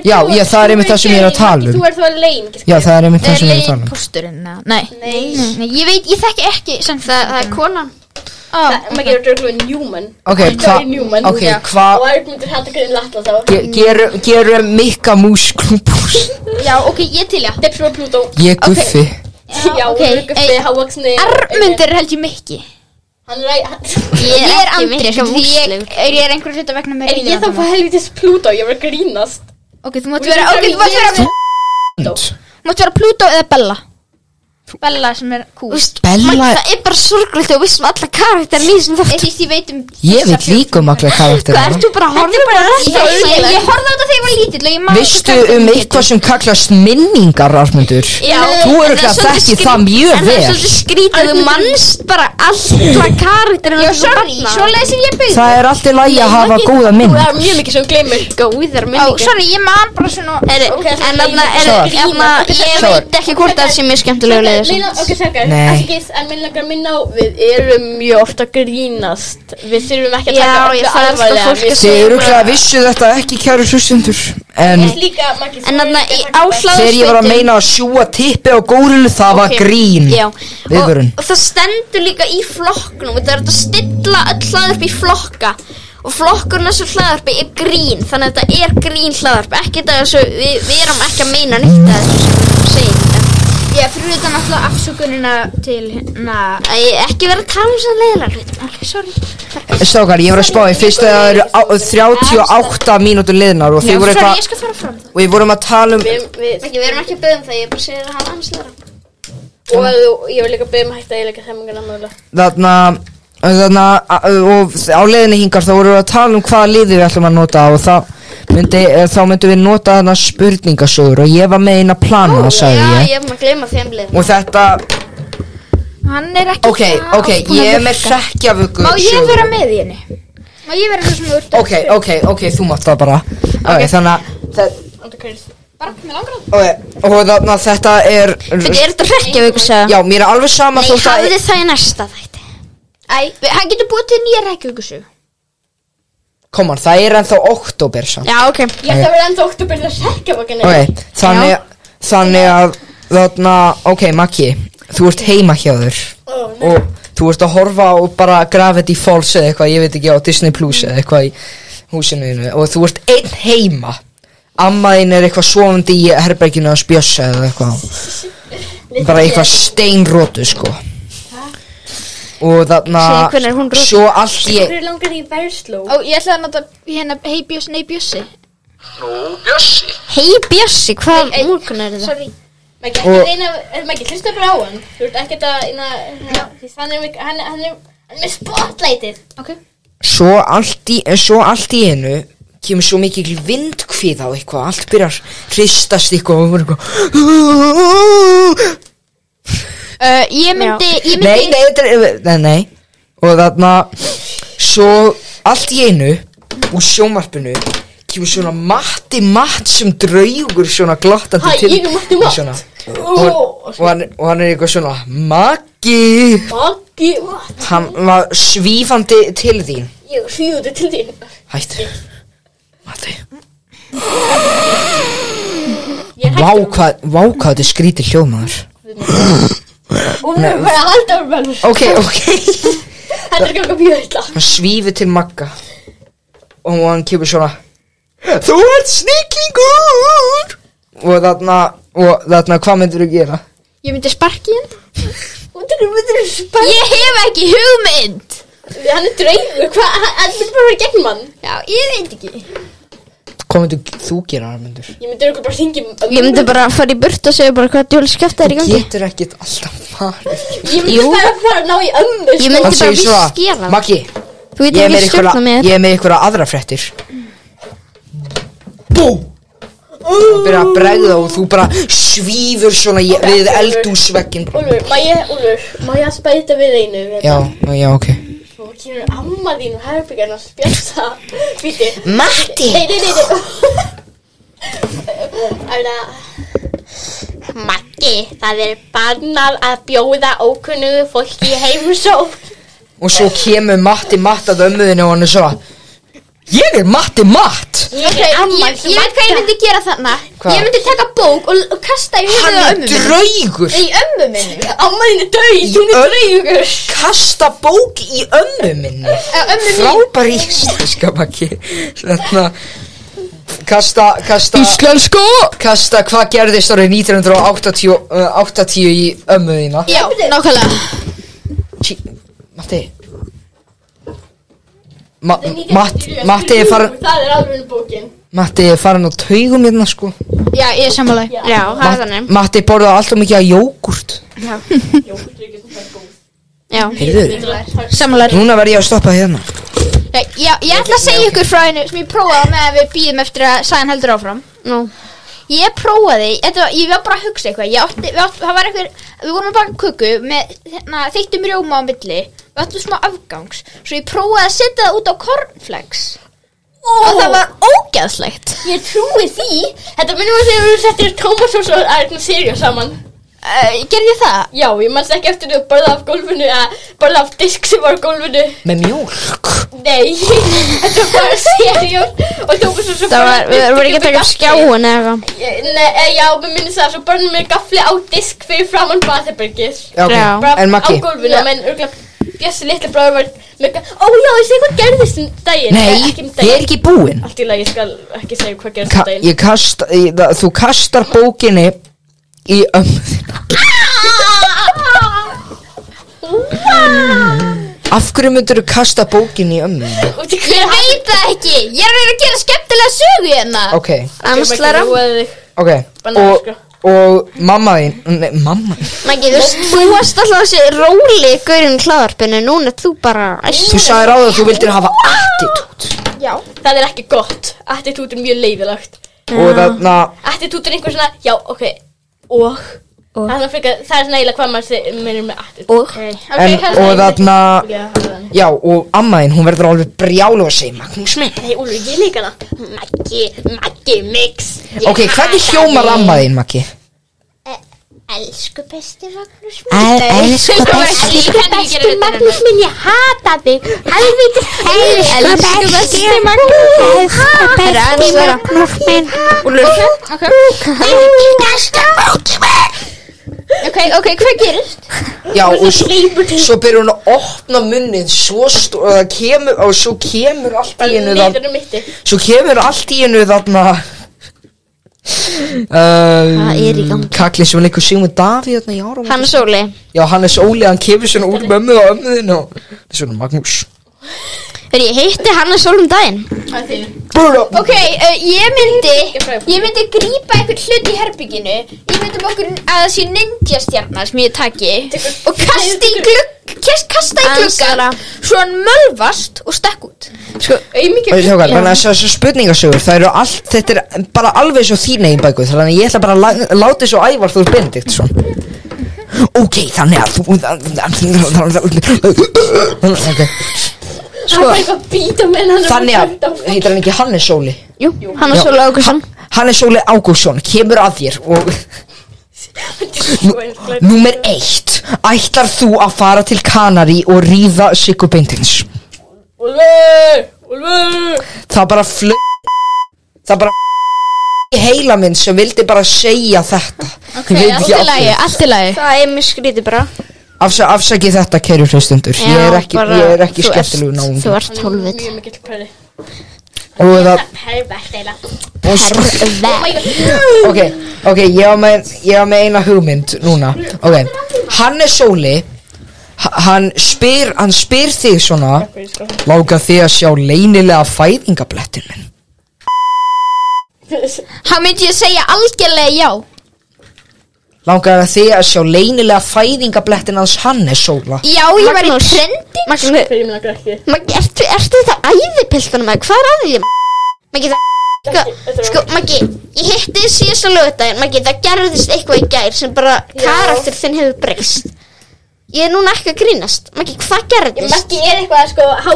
Já, það er einmitt það sem ég er að tala um. Þú verður þá Lane. Já, það er einmitt það sem ég er að tala um. Leiðposturinn, nei, ég þekki ekki Það er konan. Maður gerur dörgluð Newman. Ok, hvað Og Arnmundur hætti hvernig latla þá. gerum Mikka Mús Klúbús? Já, ok, ég til já. Depp sem var Pluto. Ég Guffi. Já, Úlfur Guffi, hávaksni. Armundur held ég mikki. Hann er Ég er ekki Andri, mikka því múslegur. ég er einhverju hluta vegna með Er ég þá fá helvitis Pluto? Ég var að grínast. Ok, þú mátt vera Pluto eða Bella. Bella sem er kú. Bella. Það er bara sorgulegt og vissum alla karakterin í þessum þáttum. Ég veit um Ég veit líka um allir karakterina. Hvað ert þú bara að horfa bara Ég horfði á þetta þegar ég var lítill og ég man Vistu um eitthvað sem kallast minningar, Arnmundur? Já. Þú örugglega þekkir það mjög En það er vel. svolítið skrítið, þú mannst bara alla karakterin. Já, sorry, svoleiðis er ég byggð. Það er alltaf lægi að hafa góða Það minningar. er mjög mikið sem gleymir. Góðar Já, minningar. sorry, ég man bara svona En ég veit ekki hvort það sé mjög skemmtilegu liður. Ok, sækar, Nei. en minn langar að minna á, við erum mjög ofta að grínast. Við þurfum ekki að Já, taka ég öllu þarf alltaf alvarlega. fólk að Við Þið örugglega vissu þetta ekki, kæru hlustendur. En líka, Maggi, En þarna á þegar ég var að hlaðarspautin. meina að sjúga tippi á górilu, það var grín. Já, Viðvörun. og það stendur líka í flokknum og það er að stilla öll hlaðarp í flokka og flokkurinn þessu hlaðarpi er grín, þannig að þetta er grín hlaðarp, ekki þetta við erum ekki að meina neitt að þessu sem við segjum þetta. Já, fyrir þetta náttúrulega afsökunina til Ekki vera að tala svo leiðilega hlut. Ok, sorry. Strákar, ég var að spá í fyrst að það eru 38 mínútur liðnar og þið voru eitthvað Ég skal fara fram það. og við vorum að tala Við erum ekki að beða það, ég bara segir að hafa hans leiðra. Og ég vil líka beða að hætta að ég leika þemmingana mögulega. Þarna og á leiðinni hingar þá vorum við að tala hvaða liði við ætlum að nota og þá myndum við nota þarna spurningasögur og ég var með eina plana, sagði ég. Já, ég var að gleyma þeim liðum. Og þetta Hann ekki Ok, ég er með hrekkjavöku Má ég vera með í henni? Má ég vera svo sem þú ert Ok, þú mátt það bara Ok, þannig að Bara, mér langar það og þannig að þetta er Þetta er þetta hrekkjavökusaga? Já, mér er alveg sama Nei, hafði það í næsta þætti. Hann getur búið til nýja hrekkjavökusögu Kom on, það er ennþá október samt Já, ok. Ég ætti að vera ennþá október til að sekja bakkinu. Ok, þannig að þarna, ok, Maggi þú ert heima hjá þér og þú ert að horfa og bara Gravity Falls eða eitthvað, ég veit ekki, á Disney Plus eða eitthvað í húsinu þínu og þú ert einn heima amma þín er eitthvað sofandi í herberginu að spjössa eða eitthvað bara eitthvað steinrótu sko og þarna svo allt Hvernig langar því versló? Ég ætla að nota hérna Bjössi Hei Bjössi, hvað múlkun er þetta? Sorry Maggi, ekki reyna, Maggi, hlusta bara á hann. Þú ert ekkert að, því hann er með spotlightið. Ok svo allt í einu kemur svo mikið vindkvíða og eitthvað allt byrjar hristast eitthvað og eitthvað Ég myndi Nei og þarna svo allt í einu úr sjónvarpinu kemur svona Matt sem draugur svona glottandi til Ég er Matti Matt svona, og hann er eitthvað svona Maggi Matt hann var svífandi til þín Ég er svífandi til þín Hættu Matti Vá hvað þetta er skrítið hljóðmaður Og við erum bara að halda á mér Ok Þetta er ganga mjög illa hann svífur til Magga og hann kemur svona þú ert snillingur og þarna hvað myndir þú gera? Ég myndi sparki hann Ég Ég hef ekki hugmynd Hann er draugur, hvað, hann myndi bara vera gegn mann Já, ég veit ekki Hvað myndir þú gera, Armundur? Ég myndi okkur bara hringi Ég myndi bara fara í burt og segja bara hvað djóli skefta er í gangi. Þú getur ekkert alltaf farið Ég myndi bara fara að ná í ömmu Ég myndi bara víst gera það. Maggi, Þú getur ekki stjórna mér. ég er með einhverja aðra fréttir Bú Þú byrjar að bregða og þú bara svífur svona við eldhúsvegginn Úlfur, má ég að spæta við einu Já, ok Svo kemur amma þín og herbyggjarn að spjassa Víti Matti Nei Maggi, það er bannað að bjóða ókunnugu fólki í heimsókn Og svo kemur Matti Matt að ömmuðinu og hann er svona Ég er Matti Matt Ég er amma Ég veit hvað ég myndi gera þarna Hvað? Ég myndi taka bók og kasta í höfuðið á Hann ömmu er minni draugur Í ömmu minni Amma þín er döið, hún er draugur Kasta bók í ömmu minni Frábær íslenska Maggi Þetta Íslenska Kasta hvað gerðist árið 1980 í ömmu þína Já, nákvæmlega Matti Matti er farin Það er alveg bókin Matti er farin á taugum hérna sko Já, ég er sammála Já, það er þannig. Matti borðaði alltaf mikið af jógurt Já. Heyrðu Sammála Núna verð ég að stoppa hérna Já, ég ætla að segja ykkur frá einu sem ég prófaði með að við býðum eftir að sagan heldur áfram Nú. Ég prófaði, ég var bara að hugsa eitthvað það var eitthvað, við vorum að baka köku með þeittum rjóma á milli við áttum smá afgangs svo ég prófaði að setja það út á cornflakes og það var ógeðslegt Ég trúi því Þetta minnum að þegar við settir tómatsós og Arna Sirjó saman Gerði ég það? Já, ég manst ekki eftir að borða af gólfinu eða borða af disk sem var á gólfinu Með mjólk Nei, þetta var bara Sirjó og tómatsós og Það var, við vorum ekki að taka upp skjáin eða Nei, já, mér minnst það svo borðum við gafli á disk fyrir framann Baðherbergið Já, ok. Já. Bara En á Maggi gólfinu, menn örgulega Bjössi litli bróður var með Ó já, ég segi hvað gerðist um daginn Nei, Ekki um ég er daginn ekki búinn Allt í lagi, ég skal ekki segja hvað gerðist um daginn Þú kastar bókinni í ömmu þína? Af hverju myndirðu kasta bókinni í ömmu þína? Ég veit það ekki. Ég er að reyna að gera skemmtilega sögu hérna. Ok, Amslara. ok Og mamma þín mamma Maggi, þú varst alltaf þessi róli gaurinn hlaðarpinu. Núna þú bara Þú sagðir áður að þú vildir hafa attitút. Já. Það er ekki gott. Attitút er mjög leiðilegt. Og þarna Attitút er einhver svona, já, ok. Og það er svona eiginlega hvað maður minnir með attitút. Og Og þarna Já, og amma þín, hún verður alveg brjálu að segja Magnús minn. Nei, Úlfur, ég líka það. Maggi, mix. Ok, hvernig hljómar amma þín, Maggi? Elsku besti Magnús Elsku besti Magnús minn, ég hata þig. Helviti, elsku besti Magnús minn. Ok, hvað gerist? Já, og svo byrjar hún að opna munnin svo kemur allt í hennu Svo kemur allt í hennu þarna Hvað er í gangi? Kakli sem leikur Sigmund Davíð þarna í árum Hannes Óli. Já, Hannes Óli, hann kemur svona úr mömmu og ömmu þinn og svona Magnús Ég hitti Hannes Óli daginn. Ok, ég myndi grípa einhvern hlut í herbygginu. Ég myndi okkur að það sé ninja-stjarnar sem ég taki og kasta í gluggan svo hann mölvast og stekk út. Þannig að þessu spurningasögur þetta er bara alveg svo þín eigin bækur. Þannig að ég ætla bara að láta þessu Ævar Þór Benediktsson. Ok, þannig að þú Þannig að heitir hann ekki Hannes Óli? Jú, Hannes Óli Ágústsson. Hannes Óli Ágústsson kemur að þér og Númer 1. Ætlar þú að fara til Kanarí og ríða Siggu Beintins? Úlfur Það bara í heila minn sem vildi bara segja þetta. Ok, allt í lagi. Það er mjög skrítið bara. Afsakið þetta, kæru hlustundur. Ég er ekki skemmtilegur náungi. Þú ert hólfið. Mjög mikill pæli. Og það Pervert eila. Ok, ég var með eina hugmynd núna. Ok, Hannes Óli hann spyr þig svona: langar þig að sjá leynilega fæðingablettin minn? Hann myndi ég segja algjörlega já. Langar þig að sjá leynilega fæðingablettin hans Hannes Óla? Já, ég var í trending. Maggi, ertu þetta æðipiltunum eða hvað er að því? Maggi, Maggi, ég hitti síðasta laugardaginn. Maggi, það gerðist eitthvað í gær sem bara karakter þinn hefur breyst. Ég er núna ekki að grínast. Maggi, hvað gerðist? Maggi er eitthvað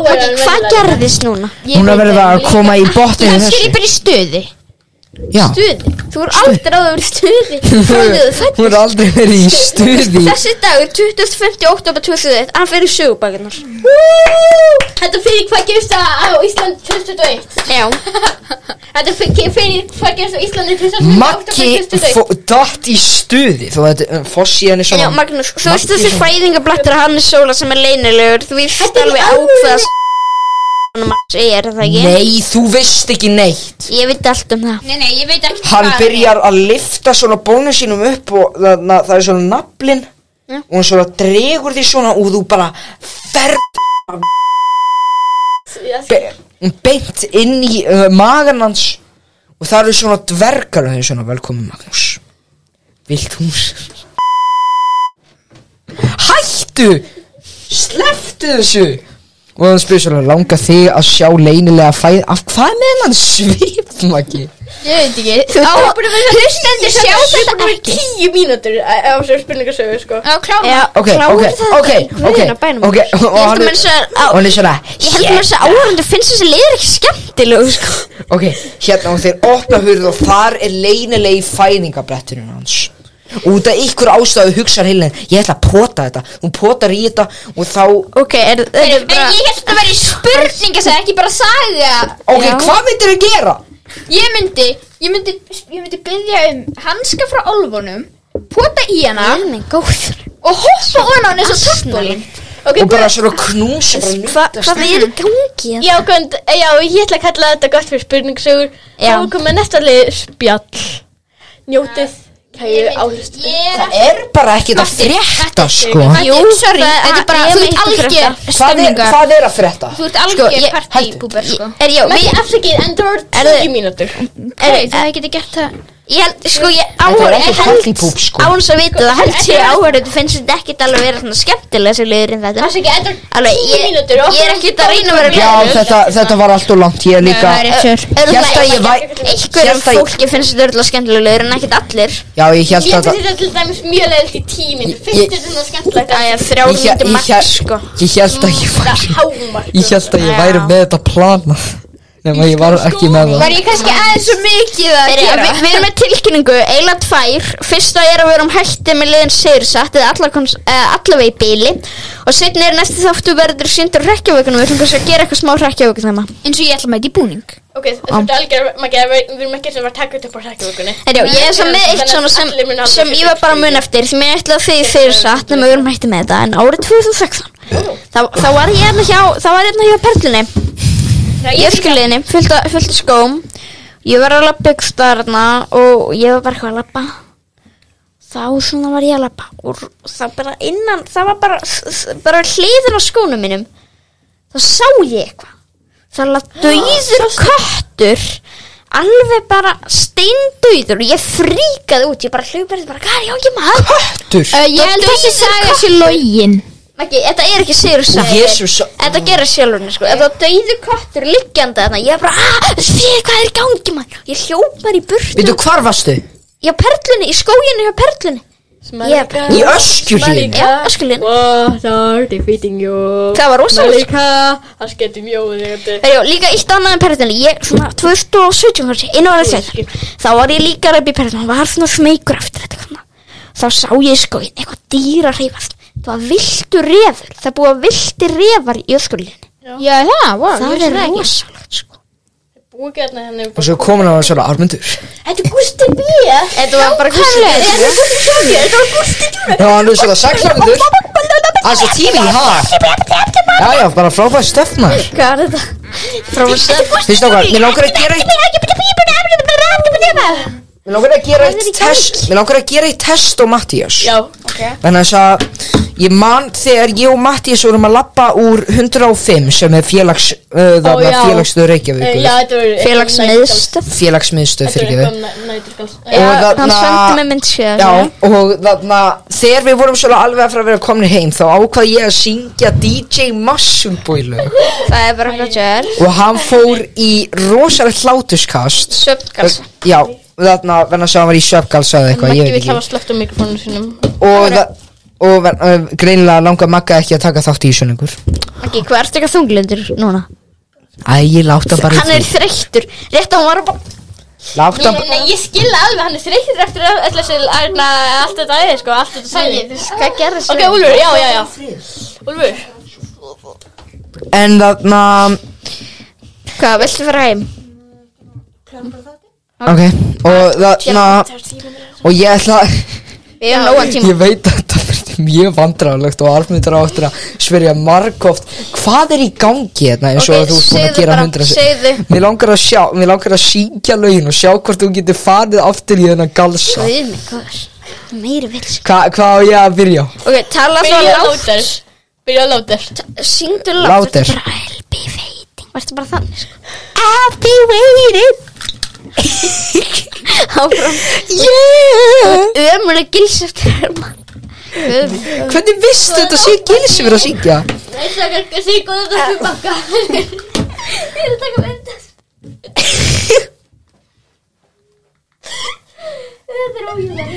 Maggi, hvað gerðist núna? Núna verður það að koma í botninu þessu. Kannski er bara í stuði. Já. Stuði? Þú er aldrei að vera í stuði. Þú er aldrei verið í stuði. Þessi dagur, 25. október 2001, hann fer í sögubækurnar. Þetta fyrir hvað gerist á Íslandi 2021. Já. Þetta fyrir hvað gerist á Íslandi 2021. Maggi datt í stuði. Þú veit, fossíðan er svona. Já, Magnús, þú veist þessi fæðingablettur af Hannes Óla sem er leynilegur. Þú veist alveg ákveðast er það ekki? Nei, þú veist ekki neitt. Ég veit allt um það. Nei, ég veit ekki. Hann byrjar að lyfta svona bónu sínum upp og það er svona naflinn og hann svona dregur því svona og þú bara beint inn í magan hans og það eru svona dvergar og þau svona: velkomin Magnús, vilt hún hættu, slepptu þessu. Og hann spyrir svona: langar þig að sjá leynilega hvað er með hann svip, Maggi? Ég veit ekki. Hlustendur sjá þetta ekki. 10 mínútur á þessu spurningasögu, sko. Já, klára. Ok. Og hann er svona: ég held að þess að áhörundu finnst þessi liður ekki skemmtilegu, sko. Ok, hérna og þeir opna hurð og þar er leynilega í fæðingabletturinn hans. Og út af ykkur ástæðu hugsar heilin: ég ætla að pota þetta. Hún potar í þetta og þá ok, er bara ég held að vera í spurningasögu, ekki bara saga. Ok, hvað myndir þau gera? Ég myndi biðja hanska frá álfunum, pota í hana og hoppa ofan á hann eins og trampolín. Og bara svona knúsa hvað er í gangi? Já, ég ætla að kalla þetta gott fyrir spurningasögur. Já. Þá komið næsta spjall. Njótið. Það bara ekki að frétta sko. Jú, sorry, þetta bara, þú ert algjör stemninga. Hvað að frétta? Þú ert algjör partípúber sko. Við afsakið, en það voru 20 mínútur. Það geti gert það. Ég held, sko, Þetta ekki partípúp sko. Áns að vita það held sér áhverju finnst þetta ekkert alveg vera svona skemmtilega sem liður þetta. Afsakið, en það Alveg, voru 10 mínútur. ég er ekkert að reyna að vera Já, þetta var allt og langt. Ég líka Einhverjum fólki finnst þetta örgulega skemmtilega liður en ekkert allir. Já, ég held Mér að finnst þetta til dæmis mjög leiðilegt í 10 mínútur. Finnst þetta svona skemmtilegt? Það er 3 mínútur max, sko. Ég held að ég væri með þetta planað nema ég var ekki með það. Var ég kannski aðeins svo mikið að gera? Við erum með tilkynningu, eiginlega 2. Fyrsta er að við erum hættið með liðin Sigursatt eða allavega í bíli og seinni er næstu þáttu verður sýndur hrekkjavökunum. Við ætlum kannski að gera eitthvað smá hrekkjavökun þarna. Eins og ég ætla að mæta í búning. Ok, þetta algjör, við erum ekki sem var takk upp á hrekkjavökunni. Ég er svo með eitt svona sem ég var bara að muna eftir því mér ætlaði því Sigursatt nema við erum hættið með þetta en árið 2016 þá var ég hérna hjá Perlunni í öskuliðinni, fullt af skóm. Ég var að labba ykkur starna og ég var bara eitthvað að labba. Þá svona var ég að labba og það bara innan, það var bara hliðin á skónum mínum. Þá sá ég eitthvað. Það var dauður köttur, alveg bara steindauður og ég fríkaði út. Ég bara hljópaði bara, hvað er ég á ekki maður? Köttur? Ég held þessi saga sé login. Þetta er ekki Sigursatt. Þetta gerir sjálfurinn sko. Þetta var dauður köttur liggjandi þarna. Ég bara, hvað er í gangi maður? Ég hljóp bara í burtu. Veitu, hvar varstu? Í Perlunni, í skóginni hjá Perlunni. Í Öskjuhlíðinni? Já, Öskjuhlíðinni. What are they feeding you? Það var rosalega. Það skemmti mjóð. Líka eitt annað en Perlunni. Ég, svona 2017 kannski, einu árið setna. Þá var ég líka ræp í Perlunni. Það var svona smeykur eftir þetta. Þá sá ég í skóginni eitthvað dýr að hreyfast. Það var viltur refur. Það búið viltir refar í Öskjuhlíðinni. Já, það er rosalegt sko. Og svo komin á svona Ármundur. Þetta er Gústi B. Þetta var bara Gústi B. Þetta var Gústi B. Já, hann er svona 6 Ármundur. Altså tími, ha? Já, bara frábært stöff maður. Hvað er þetta? Frábært stöff? Fyrst okkar, mér langar að gera eitt test á Mattías. Já, ok. Þannig að þess að ég man þegar ég og Mattías vorum að labba úr 105 sem er félagsstöð Reykjavíkur. Félagsmiðstöð fyrir Hann sendi mig mynd sér. Já, og þarna þegar við vorum svona alveg að fara að vera komnir heim þá ákvað ég að syngja DJ Massuboy-lög. Það er bara eitthvað sér. Og hann fór í rosalegt hláturskast. Svefngalsa. Já, þarna verðan að hann var í svefngalsa eða eitthvað, ég veit ekki. Maggi vill hafa slökkt á mikrofónum sínum. Og greinilega langar Magga ekki að taka þátt í þessu lengur. Maggi, hvað ertu eitthvað þunglindur núna? Ég láta bara Hann er þreyttur. Rétt að hann var bara Nei, ég skilja alveg, hann er þreyttur eftir allt þetta æði, sko, allt þetta sæli. Hvað gerðist? Ok, Úlfur, já. Úlfur. En þarna Hvað, viltu fara heim? Ok, og þarna og ég ætla Við erum nógan tíma. Ég veit að þetta verður mjög vandræðalegt og Ármundur á eftir að spyrja margoft hvað er í gangi hérna eins og þú ert búin að gera 100 segðu. Mér langar að syngja lögin og sjá hvort þú getur farið aftur í þennan galsa. Guð mig, hvað er meiri vils. Hvað á ég að byrja? Ok, tala svo lágt. Byrja látur. Syngdu lágt. Látur. Bara I'll be waiting. Varstu bara þannig sko? I'll be waiting. Áfram. Yeah. Ömuleg Gils eftir Herman. Hvernig vistu þetta sé Gils fyrir að syngja? Nei, það er ekki að syngja þetta fyrir bakka. Ég er að taka mynd. Þetta er óhjúlega.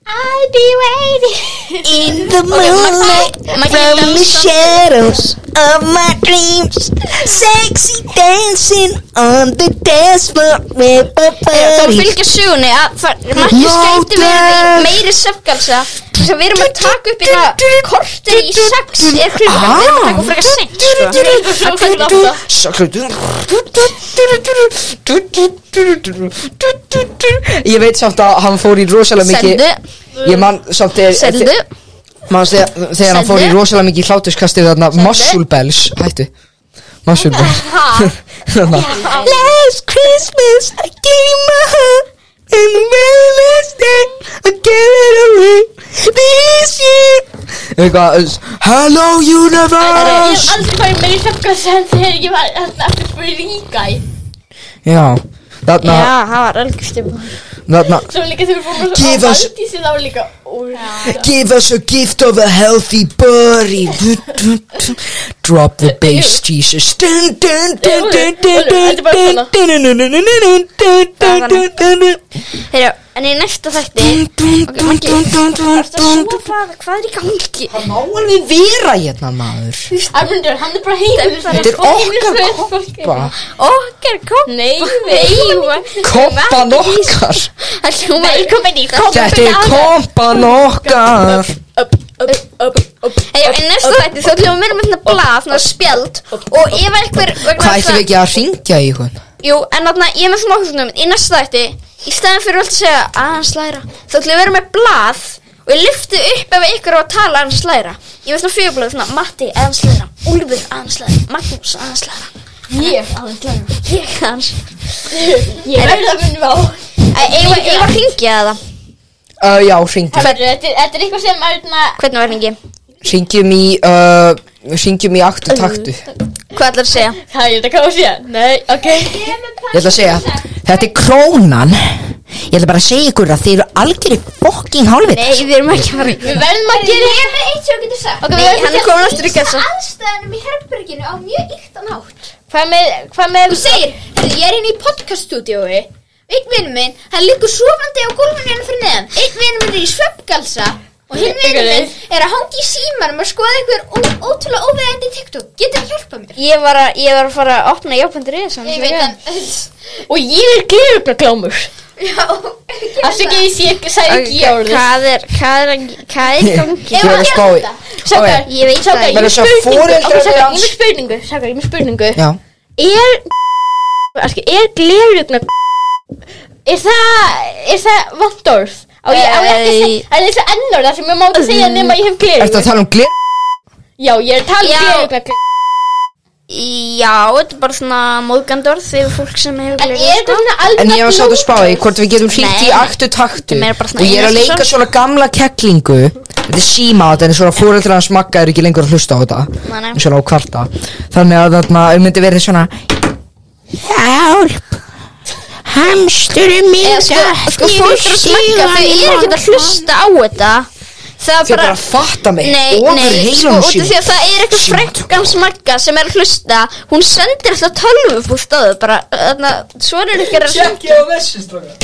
I'll be waiting in the moonlight from the shadows of my dreams, sexy dancing on the dance floor with a buddy. Þá fylgja sögunni að Matti skætti við meiri svefngalsa þess að við erum að taka upp í það korter í 6 er klukkan, við erum að taka frekar seint Ég veit samt að hann fór í rosalega mikið Ég man samt þegar hann fór í rosalega mikið hláturskastið þarna Muscle Bells Hættu Muscle Bells Last Christmas I gave you my heart And the very last day I gave it away this year. Hello universe. Ég aldrei farið meiri svefnkassa en þegar ég var aftur fyrir ríka í. Já, þarna. Já, það var algjörstjum. Þarna. Svo líka þegar við fórum á Valdísi þá var líka Give us a gift of a healthy body. Drop the bass, Jesus. Heyrðu, en í næsta þætti Maggi, ertu að sofa? Hvað er í gangi? Það má alveg vera hérna, maður. Armundur, hann bara heimur. Þetta okkar koppa. Okkar koppa? Nei, Koppan okkar. velkomin í Þetta koppan okkar. Heyrðu, í næsta þætti þá ætlum við með svona blað, svona spjald. Og ef einhver Hvað ætlum við ekki að hringja í hún? Jú, en þarna, ég er með svona okkur í næsta þætti í staðin fyrir alltaf að segja aðeins læra þá ætlum við að vera með blað og ég lyfti upp ef ykkur á að tala aðeins læra ég veist svona fjögurblöð, svona Matti aðeins læra Úlfur aðeins læra, Magnús aðeins læra Ég aðeins læra Ég aðeins Ég verði að finna á Ég var að hringja það Já, hringjum. Þetta er eitthvað sem er Hvernig var hringi? Hringjum í aktu taktu. Hvað ætlar að segja? Það er þetta hvað að segja Nei, ok Ég ætla að segja, þetta er krónan. Ég ætla bara að segja ykkur að þið eru algjörði fucking hálfvita. Nei, við erum ekki að fara Við verðum að gera Ég er með eitt sem ég getur sagt Nei, hann er komin aftur í kassa Aðstæðanum í herberginu á mjög yktan hátt Hvað með Þú segir, ég er inn í podcaststúdíói Einn vinur minn, hann liggur sofandi á gólfinu hérna fyrir neðan Einn vinur minn er í svefngalsa Og hinn vinur minn er að hangi í símanum að skoða einhver ótrúlega óviðeigandi TikTok Getur þú hjálpað mér? Ég var að fara að opna Jáp.is Ég veit hann Og ég er glerugglaglámur Já Afsaki ég sagði ekki í orðið Hvað er í gangi? Ég er að spá í. Sákar, Ég veit það ég ekki með spurningu Sákar, ég með spurningu Já. Er glerugna Er það vondorð? Á ég ekki að segja Er það eins og ennur það sem ég má ekki segja nema ég hef glerugna Ertu að tala um gler? Já, ég er að tala um glerugna Já, þetta er bara svona móðgandorð fyrir fólk sem hefur En gleraugu, er þetta svona alveg En ég var sátt að spá í hvort við getum hringt í Nei. aktu taktu. Þetta er bara svona Og ég er að eina leika sem- svona gamla kettlingu. Þetta er símat en svona foreldrar hans Magga er ekki lengur að hlusta á þetta. Nei. Svona á kvarta. Þannig að þarna myndi verið svona hjálp. Hamsturinn minn Sko fólk er að smekka, þau eru ekki að hlusta á þetta Það Þau bara fatta mig Nei, ofur sko, heilunum út af sínum. því að það er eitthvað frænkan smagga sem er að hlusta Hún sendir alltaf tölvupúst á þau bara, þarna, svona er ykkur að Tjekkið á þessu strákar.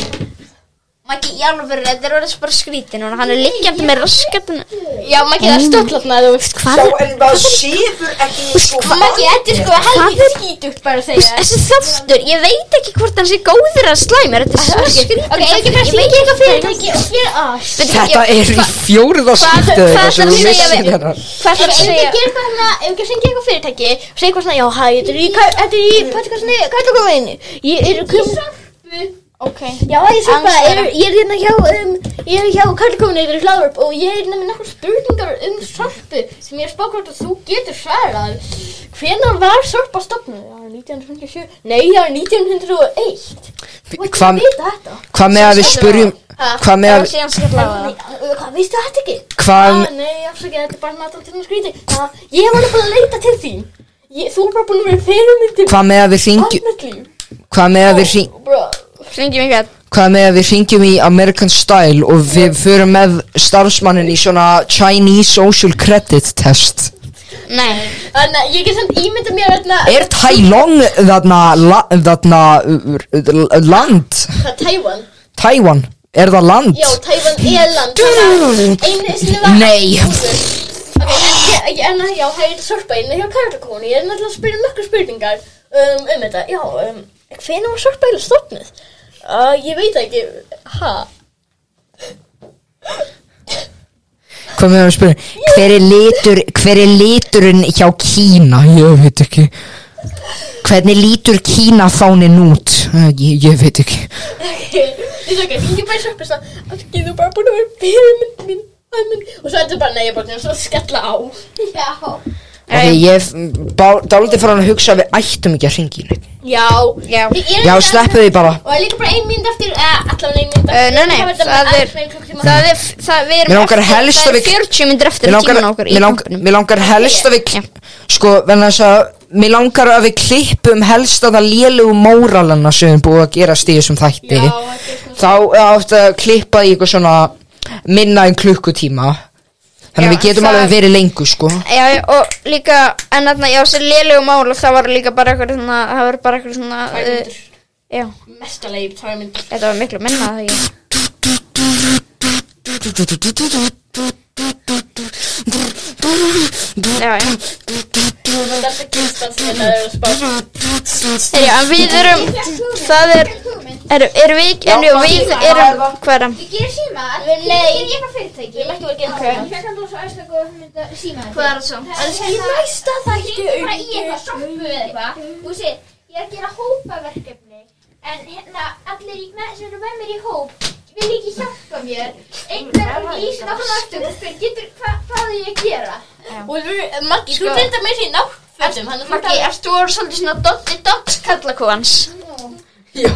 Maggi, í alveg fyrir, þetta er orðið bara skrítin og hann er liggjandi með raskatinu Já, maður getur stöðlatna þú veist Hvað Sá er, en það sefur ekki svo Maggi, þetta er sko helvítið skítugt bara að segja þessi þáttur, ég veit ekki hvort hann sé góður að slæmur Þetta er svo skrítin Ok, ég ekki bara syngja eitthvað fyrirtæki og gera Þetta er í fjórða skiptið hvað eitthvað sem ætlarðu að við segja missum við- hérna. Hvað ætlar að Ef segja? ekki syngja eitthvað fyrirtæki og segja eitthvað svona, já, hæ, þetta er í podcastinu, Karlakofinni Ég er Ok Já, ég sé bara, ég er hérna hjá Karlakofinni, þetta er hlaðvarp og ég er hérna með nokkur spurningar Sorpu sem ég er spá hvort að þú getur svarað Hvenær var Sorpa stofnuð? Já, 1957 Nei, það er 1901 Þú veit Hvað- að vita þetta Hvað með að við spurjum Hvað með að Síðan skella á það Hvað, veistu þetta ekki? Hvað Nei, afsakið, þetta er bara maður til að skríti Ég var bara að leita til þín Þú er bara búin að vera fyrirmyndin Hvað með að við hringjum Hvað með að við hringjum Hringjum ykkur Hvað með að við hringjum í American Style og við förum með starfsmannin í svona Chinese Social Credit Test. Nei Þannig að ég get samt ímynda mér Er Tailong þarna land? Hvað, Taiwan? Taiwan, er það land? Já, Taiwan er land Einu sinni var Nei. Ok, en já, það er Sorpa inn hjá Karlakoni Ég er náttúrulega að spyrja nokkur spurningar þetta Já, hvenær var Sorpa eða stofnuð? Ég veit ekki Hvað með að við spyrjum hver er liturinn hjá Kína? Ég veit ekki. Hvernig lítur Kína fáninn út? Ég veit ekki. Ég sagði, ég bara Sorpa Þú er bara búin að vera fyrirmynd mín Og svo er þetta bara, nei, ég er bara að skella á Já Ok, ég dálítið fara hann að hugsa að við ættum ekki að hringja í neitt. Já, sleppu því bara. Og líka bara 1 mínúta eftir, allavega 1 mínúta eftir. Nei, við erum eftir, það er 40 mínútur eftir tíman okkur í kompunum. Mér langar helst að við, sko, venna þess að, mér langar að við klippum helst að það lélegu móralana sem við búið að gera stíðu sem þætti. Þá áttu að klippa í eitthvað svona minna en klukkutíma. Þannig við getum alveg verið lengur, sko. Já, og líka, en þarna, þessi lélegu mál, það var líka bara eitthvað svona, það var bara eitthvað svona, 2 mínútur. Já. Mestalegi 2 mínútur. Þetta var miklu minna, það ekki. Já. En við erum, það erum við, hvað er það? Við gerum símað, við gerum eitthvað fyrirtæki. Við erum ekki verið að gera það. Svo aðstöku og símað. Hvað er það svo? Ég næsta þætti bara í eitthvað sjoppu eða eitthvað. Þú sé, ég er að gera hópaverkefni. En hérna, allir sem eru með mér í hóp vil ekki hjálpa mér. Einhver lýsir náttúrulega aftur getur hvað ég að gera. Og Maggi, þú reynda með því náttfötum. Maggi, ertu orðið svolítið svona Doddi Dodds kallakóans? Já.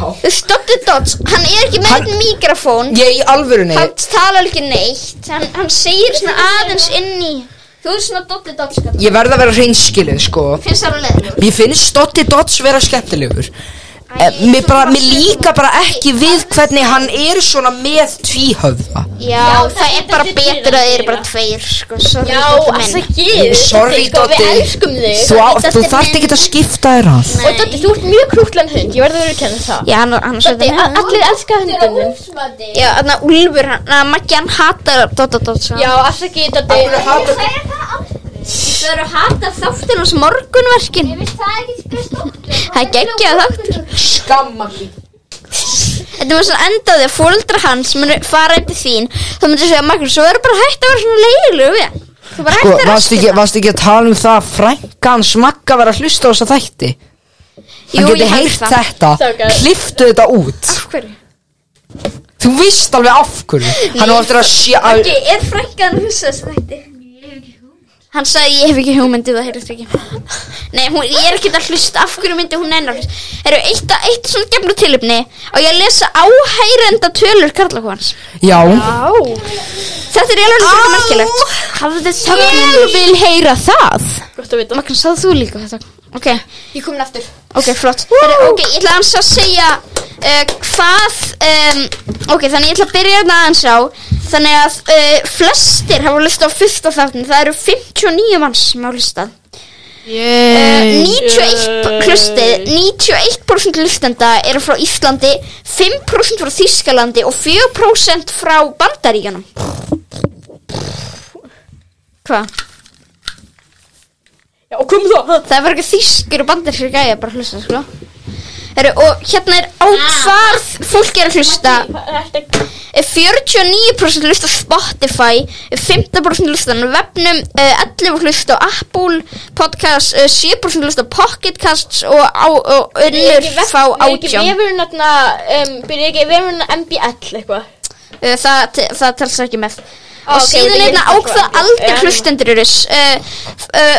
Doddi Dodds, hann er ekki með einn mikrofón. Ég í alvörunni. Hann talar ekki neitt. Hann segir svona aðeins inn í. Þú er svona Doddi Dodds kallakóans. Ég verð að vera hreinskilið, sko. Finnst það leiðilegur? Mér finnst Doddi Dodds vera skemmtilegur. Mér líka bara ekki við hvernig hann svona með tvíhöfða. Já, það er bara betur að þeir eru bara 2, sko. Já, afsakið. Sorry, Doddi. Við elskum þig. Þú þarft ekki að skipta þér að. Og Doddi, þú ert mjög krúttlegan hund, ég verður að viðurkenna það. Já, hann Doddi, allir elska hundunum. Já, þarna Úlfur, Maggi, hann hatar Doddi Dodds. Já, afsakið, Doddi. Það eru hata þáttir hans morgunverkin. Ég veist það ekki hvað stóttur. Það geggjað þáttur. Skamma því. Þetta var svona endaði að foreldrar hans munu fara eftir þín. Þá myndir segja Magnús, svo verður bara hægt að vera svona leiðilegu við. Þú bara hægt að varstu ekki að tala um það að frænka hans Magga var að hlusta á þessa þætti? Hann geti heyrt þetta. Klipptu þetta út. Af hverju? Þú veist alveg af hverju. Hann var eftir að sé að er frænkan að hlusta þessa þætti? Hann sagði ég hef ekki hugmyndið, það heyrðist ekki. Nei, ég er ekki að hlusta, af hverju myndi hún einar hlusta. Eitt svona gefnu tilefni og ég lesa áhærenda tölur karlakóans. Já. Þetta er alveg líka merkilegt. Ég vil heyra það. Gott að vita. Magnús, sagði þú líka þetta? Ok. Ég komin aftur. Ok, flott. Ok, ég ætla að segja þannig ég ætla að byrja aðeins á. Þannig að flestir hafa hlustað á fyrsta þáttin. Það eru 59 manns sem hafa hlustað. 91% hlustenda eru frá Íslandi, 5% frá Þýskalandi og 4% frá Bandaríkjunum. Hvað? Já, og kom það. Það var ekki þýskir og bandarískir gæja bara að hlusta, sko. Og hérna er á hvað fólk er að hlusta. 49% hlusta á Spotify, 15% hlusta á webnum, 11% hlusta á Apple Podcast, 7% hlusta á Pocket Casts og önnur fá 18. Byrja ekki vefurinn MBL eitthvað. Það telst ekki með. Og síðan hérna á hvað aldur hlustendur eru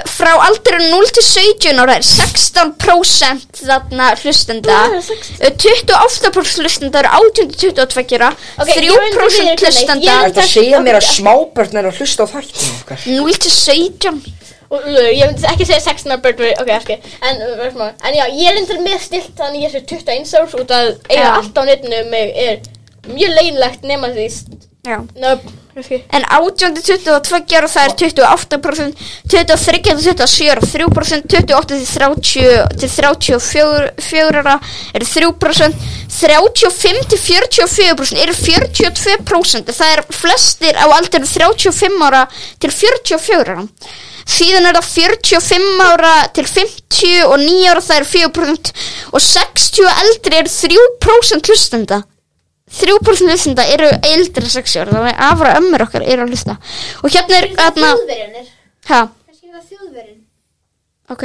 frá aldurinn 0 til 17 ára er 16% þarna hlustenda, 28% hlustenda eru 18 til 22 ára, 3% hlustenda. Þetta segja mér að smábörn eru að hlusta á þættinu okkar. 0 til 17. Og ég myndi ekki segja 16 ára börn, ok, ekki. En já, ég er endur með stilt þannig ég sé 21 árs út að eiga allt á netinu mig er mjög leiðinlegt nema því. Já. En 18 til 22 ára það er 28%, 23 til 27 ára 3%, 28 til 34 ára eru 3%, 35 til 44% eru 42%. Það er flestir á aldurinn 35 ára til 44 ára. Síðan er það 45 ára til 59 ára, það er 4% og 60 og eldri eru 3% hlustenda. 3% hlustenda eru eldri en 6 ára, þannig að afra ömmur okkar eru að hlusta. Og hérna er Þjóðverjanir. Hæ? Kannski er það Þjóðverjinn. Ok,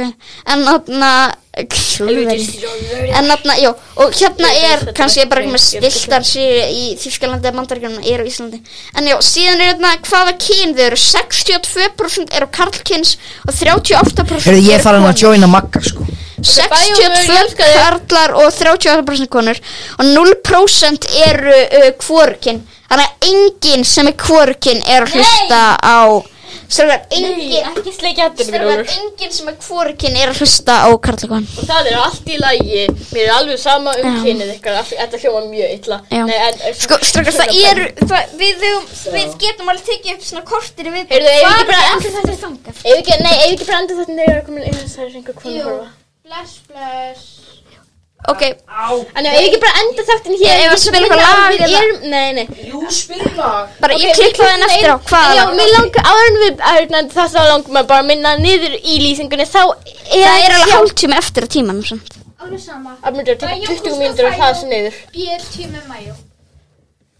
já, og hérna er kannski bara ekki með stiltar í Þýskalandi eða Bandaríkjunum eru á Íslandi. En já, síðan er hérna hvaða kyn þau eru, 62% eru karlkyns og 38% eru ég farin að joina Magga, sko. 62% karlar og 38% konur og 0% eru hvorugkyn. Þannig að enginn sem hvorugkyn að hlusta á strákar, ekki sleikja hattur enginn sem hvorugkyn að hlusta á karlakon. Og það allt í lagi. Mér alveg sama kynið ykkar. Þetta hljóma mjög illa. Sko, strákar, við getum alveg tekið upp svona kortir við. Heyrðu, ef ekki bara endur þetta þangað. Ef ekki bara endur þetta þegar komin inn það einhver konu horfa. Bless. Ok. En ef ekki bara enda þáttin hér. Ef að spila eitthvað lag. Nei. Jú, spila lag. Bara ég klikkaði henn eftir á. Hvaða lag? Já, mér langar áður en við það þá langar maður bara að minna niður í lýsingunni. Þá það alveg hálftími eftir að tímanum samt. Alveg sama. Það myndir að taka 20 mínútur og það þessu niður. BLT með Mayo.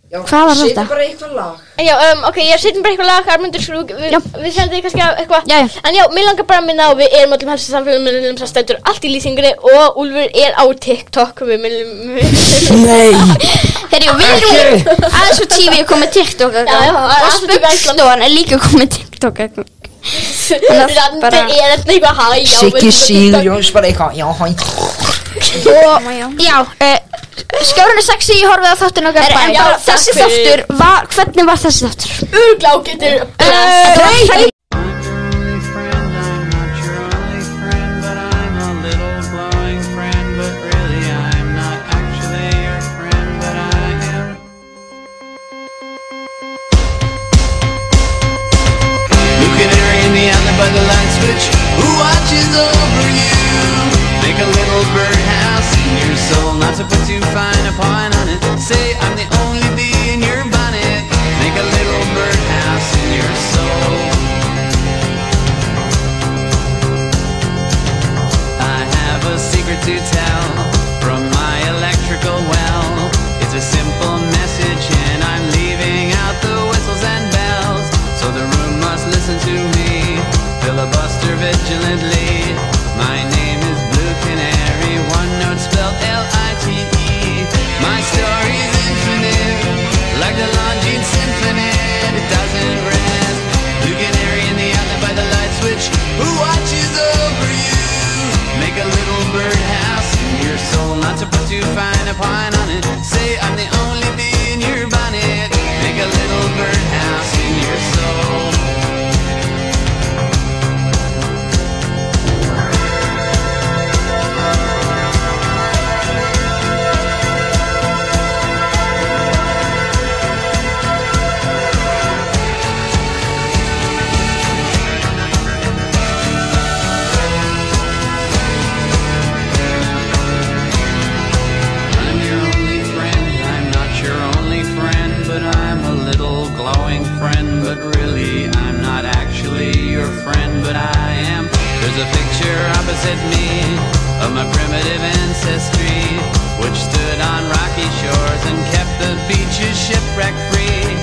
Já, hvað var þetta? Setjum bara eitthvað lag. Já, ok, ég setjum bara eitthvað lag. Armundur, við sendum þig kannski eitthvað. Já. En já, mér langar bara að minna á við erum öllum helstu samfélagum það stendur allt í lýsingunni og Úlfur á TikTok. Við Nei. Þegar við erum aðeins og TV komið TikTok og Spöggstofan líka komið TikTok. Randi eitthvað hæ. Siggi Sigurjóns bara eitthvað. Já, hæ. Já, Skjárinn sexy, ég horfið á þáttinn okkar. En bara þessi þáttur, hvernig var þessi þáttur? Urglá getur by the light switch, who watches over you? Make a little birdhouse in your soul, not to put too fine a point on it. Say I'm the only bee in your bonnet. Make a little birdhouse in your soul. I have a secret to tell from my electrical well. It's a simple message and I'm leaving out the whistles and bells, so the room must listen to me. Filibuster vigilantly. My name is Blue Canary, one note spelled L-I-T-E. My story's infinite, like the Longines Symphony. It doesn't rest. Blue Canary in the outlet by the light switch, who watches over you? Make a little birdhouse in your soul, not to put too fine a point on it. Say I'm the only bee in your bonnet. Make a little birdhouse in your soul. But really, I'm not actually your friend, but I am. There's a picture opposite me of my primitive ancestry, which stood on rocky shores and kept the beaches shipwreck-free.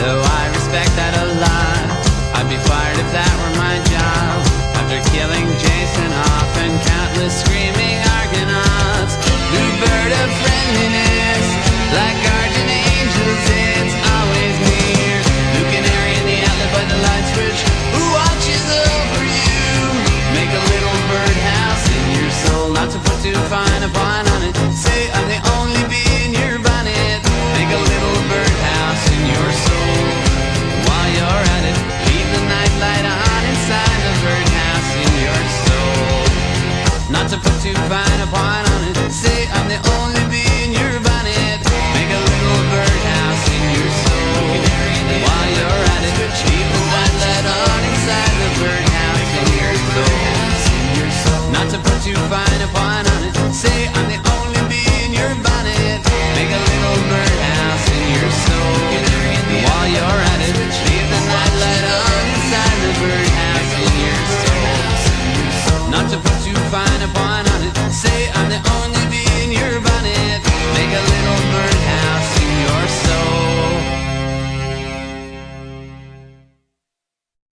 Though I respect that a lot, I'd be fired if that were my job. After killing Jason off and countless screaming Argonauts, new bird of friendliness, like guardian angels, it's always near. By the light switch, who watches over you? Make a little birdhouse in your soul, not to put too fine a point on it. Say I'm the only bee in your bonnet. Make a little birdhouse in your soul. While you're at it, leave the nightlight on inside the birdhouse in your soul, not to put too fine a point on it. Say I'm the only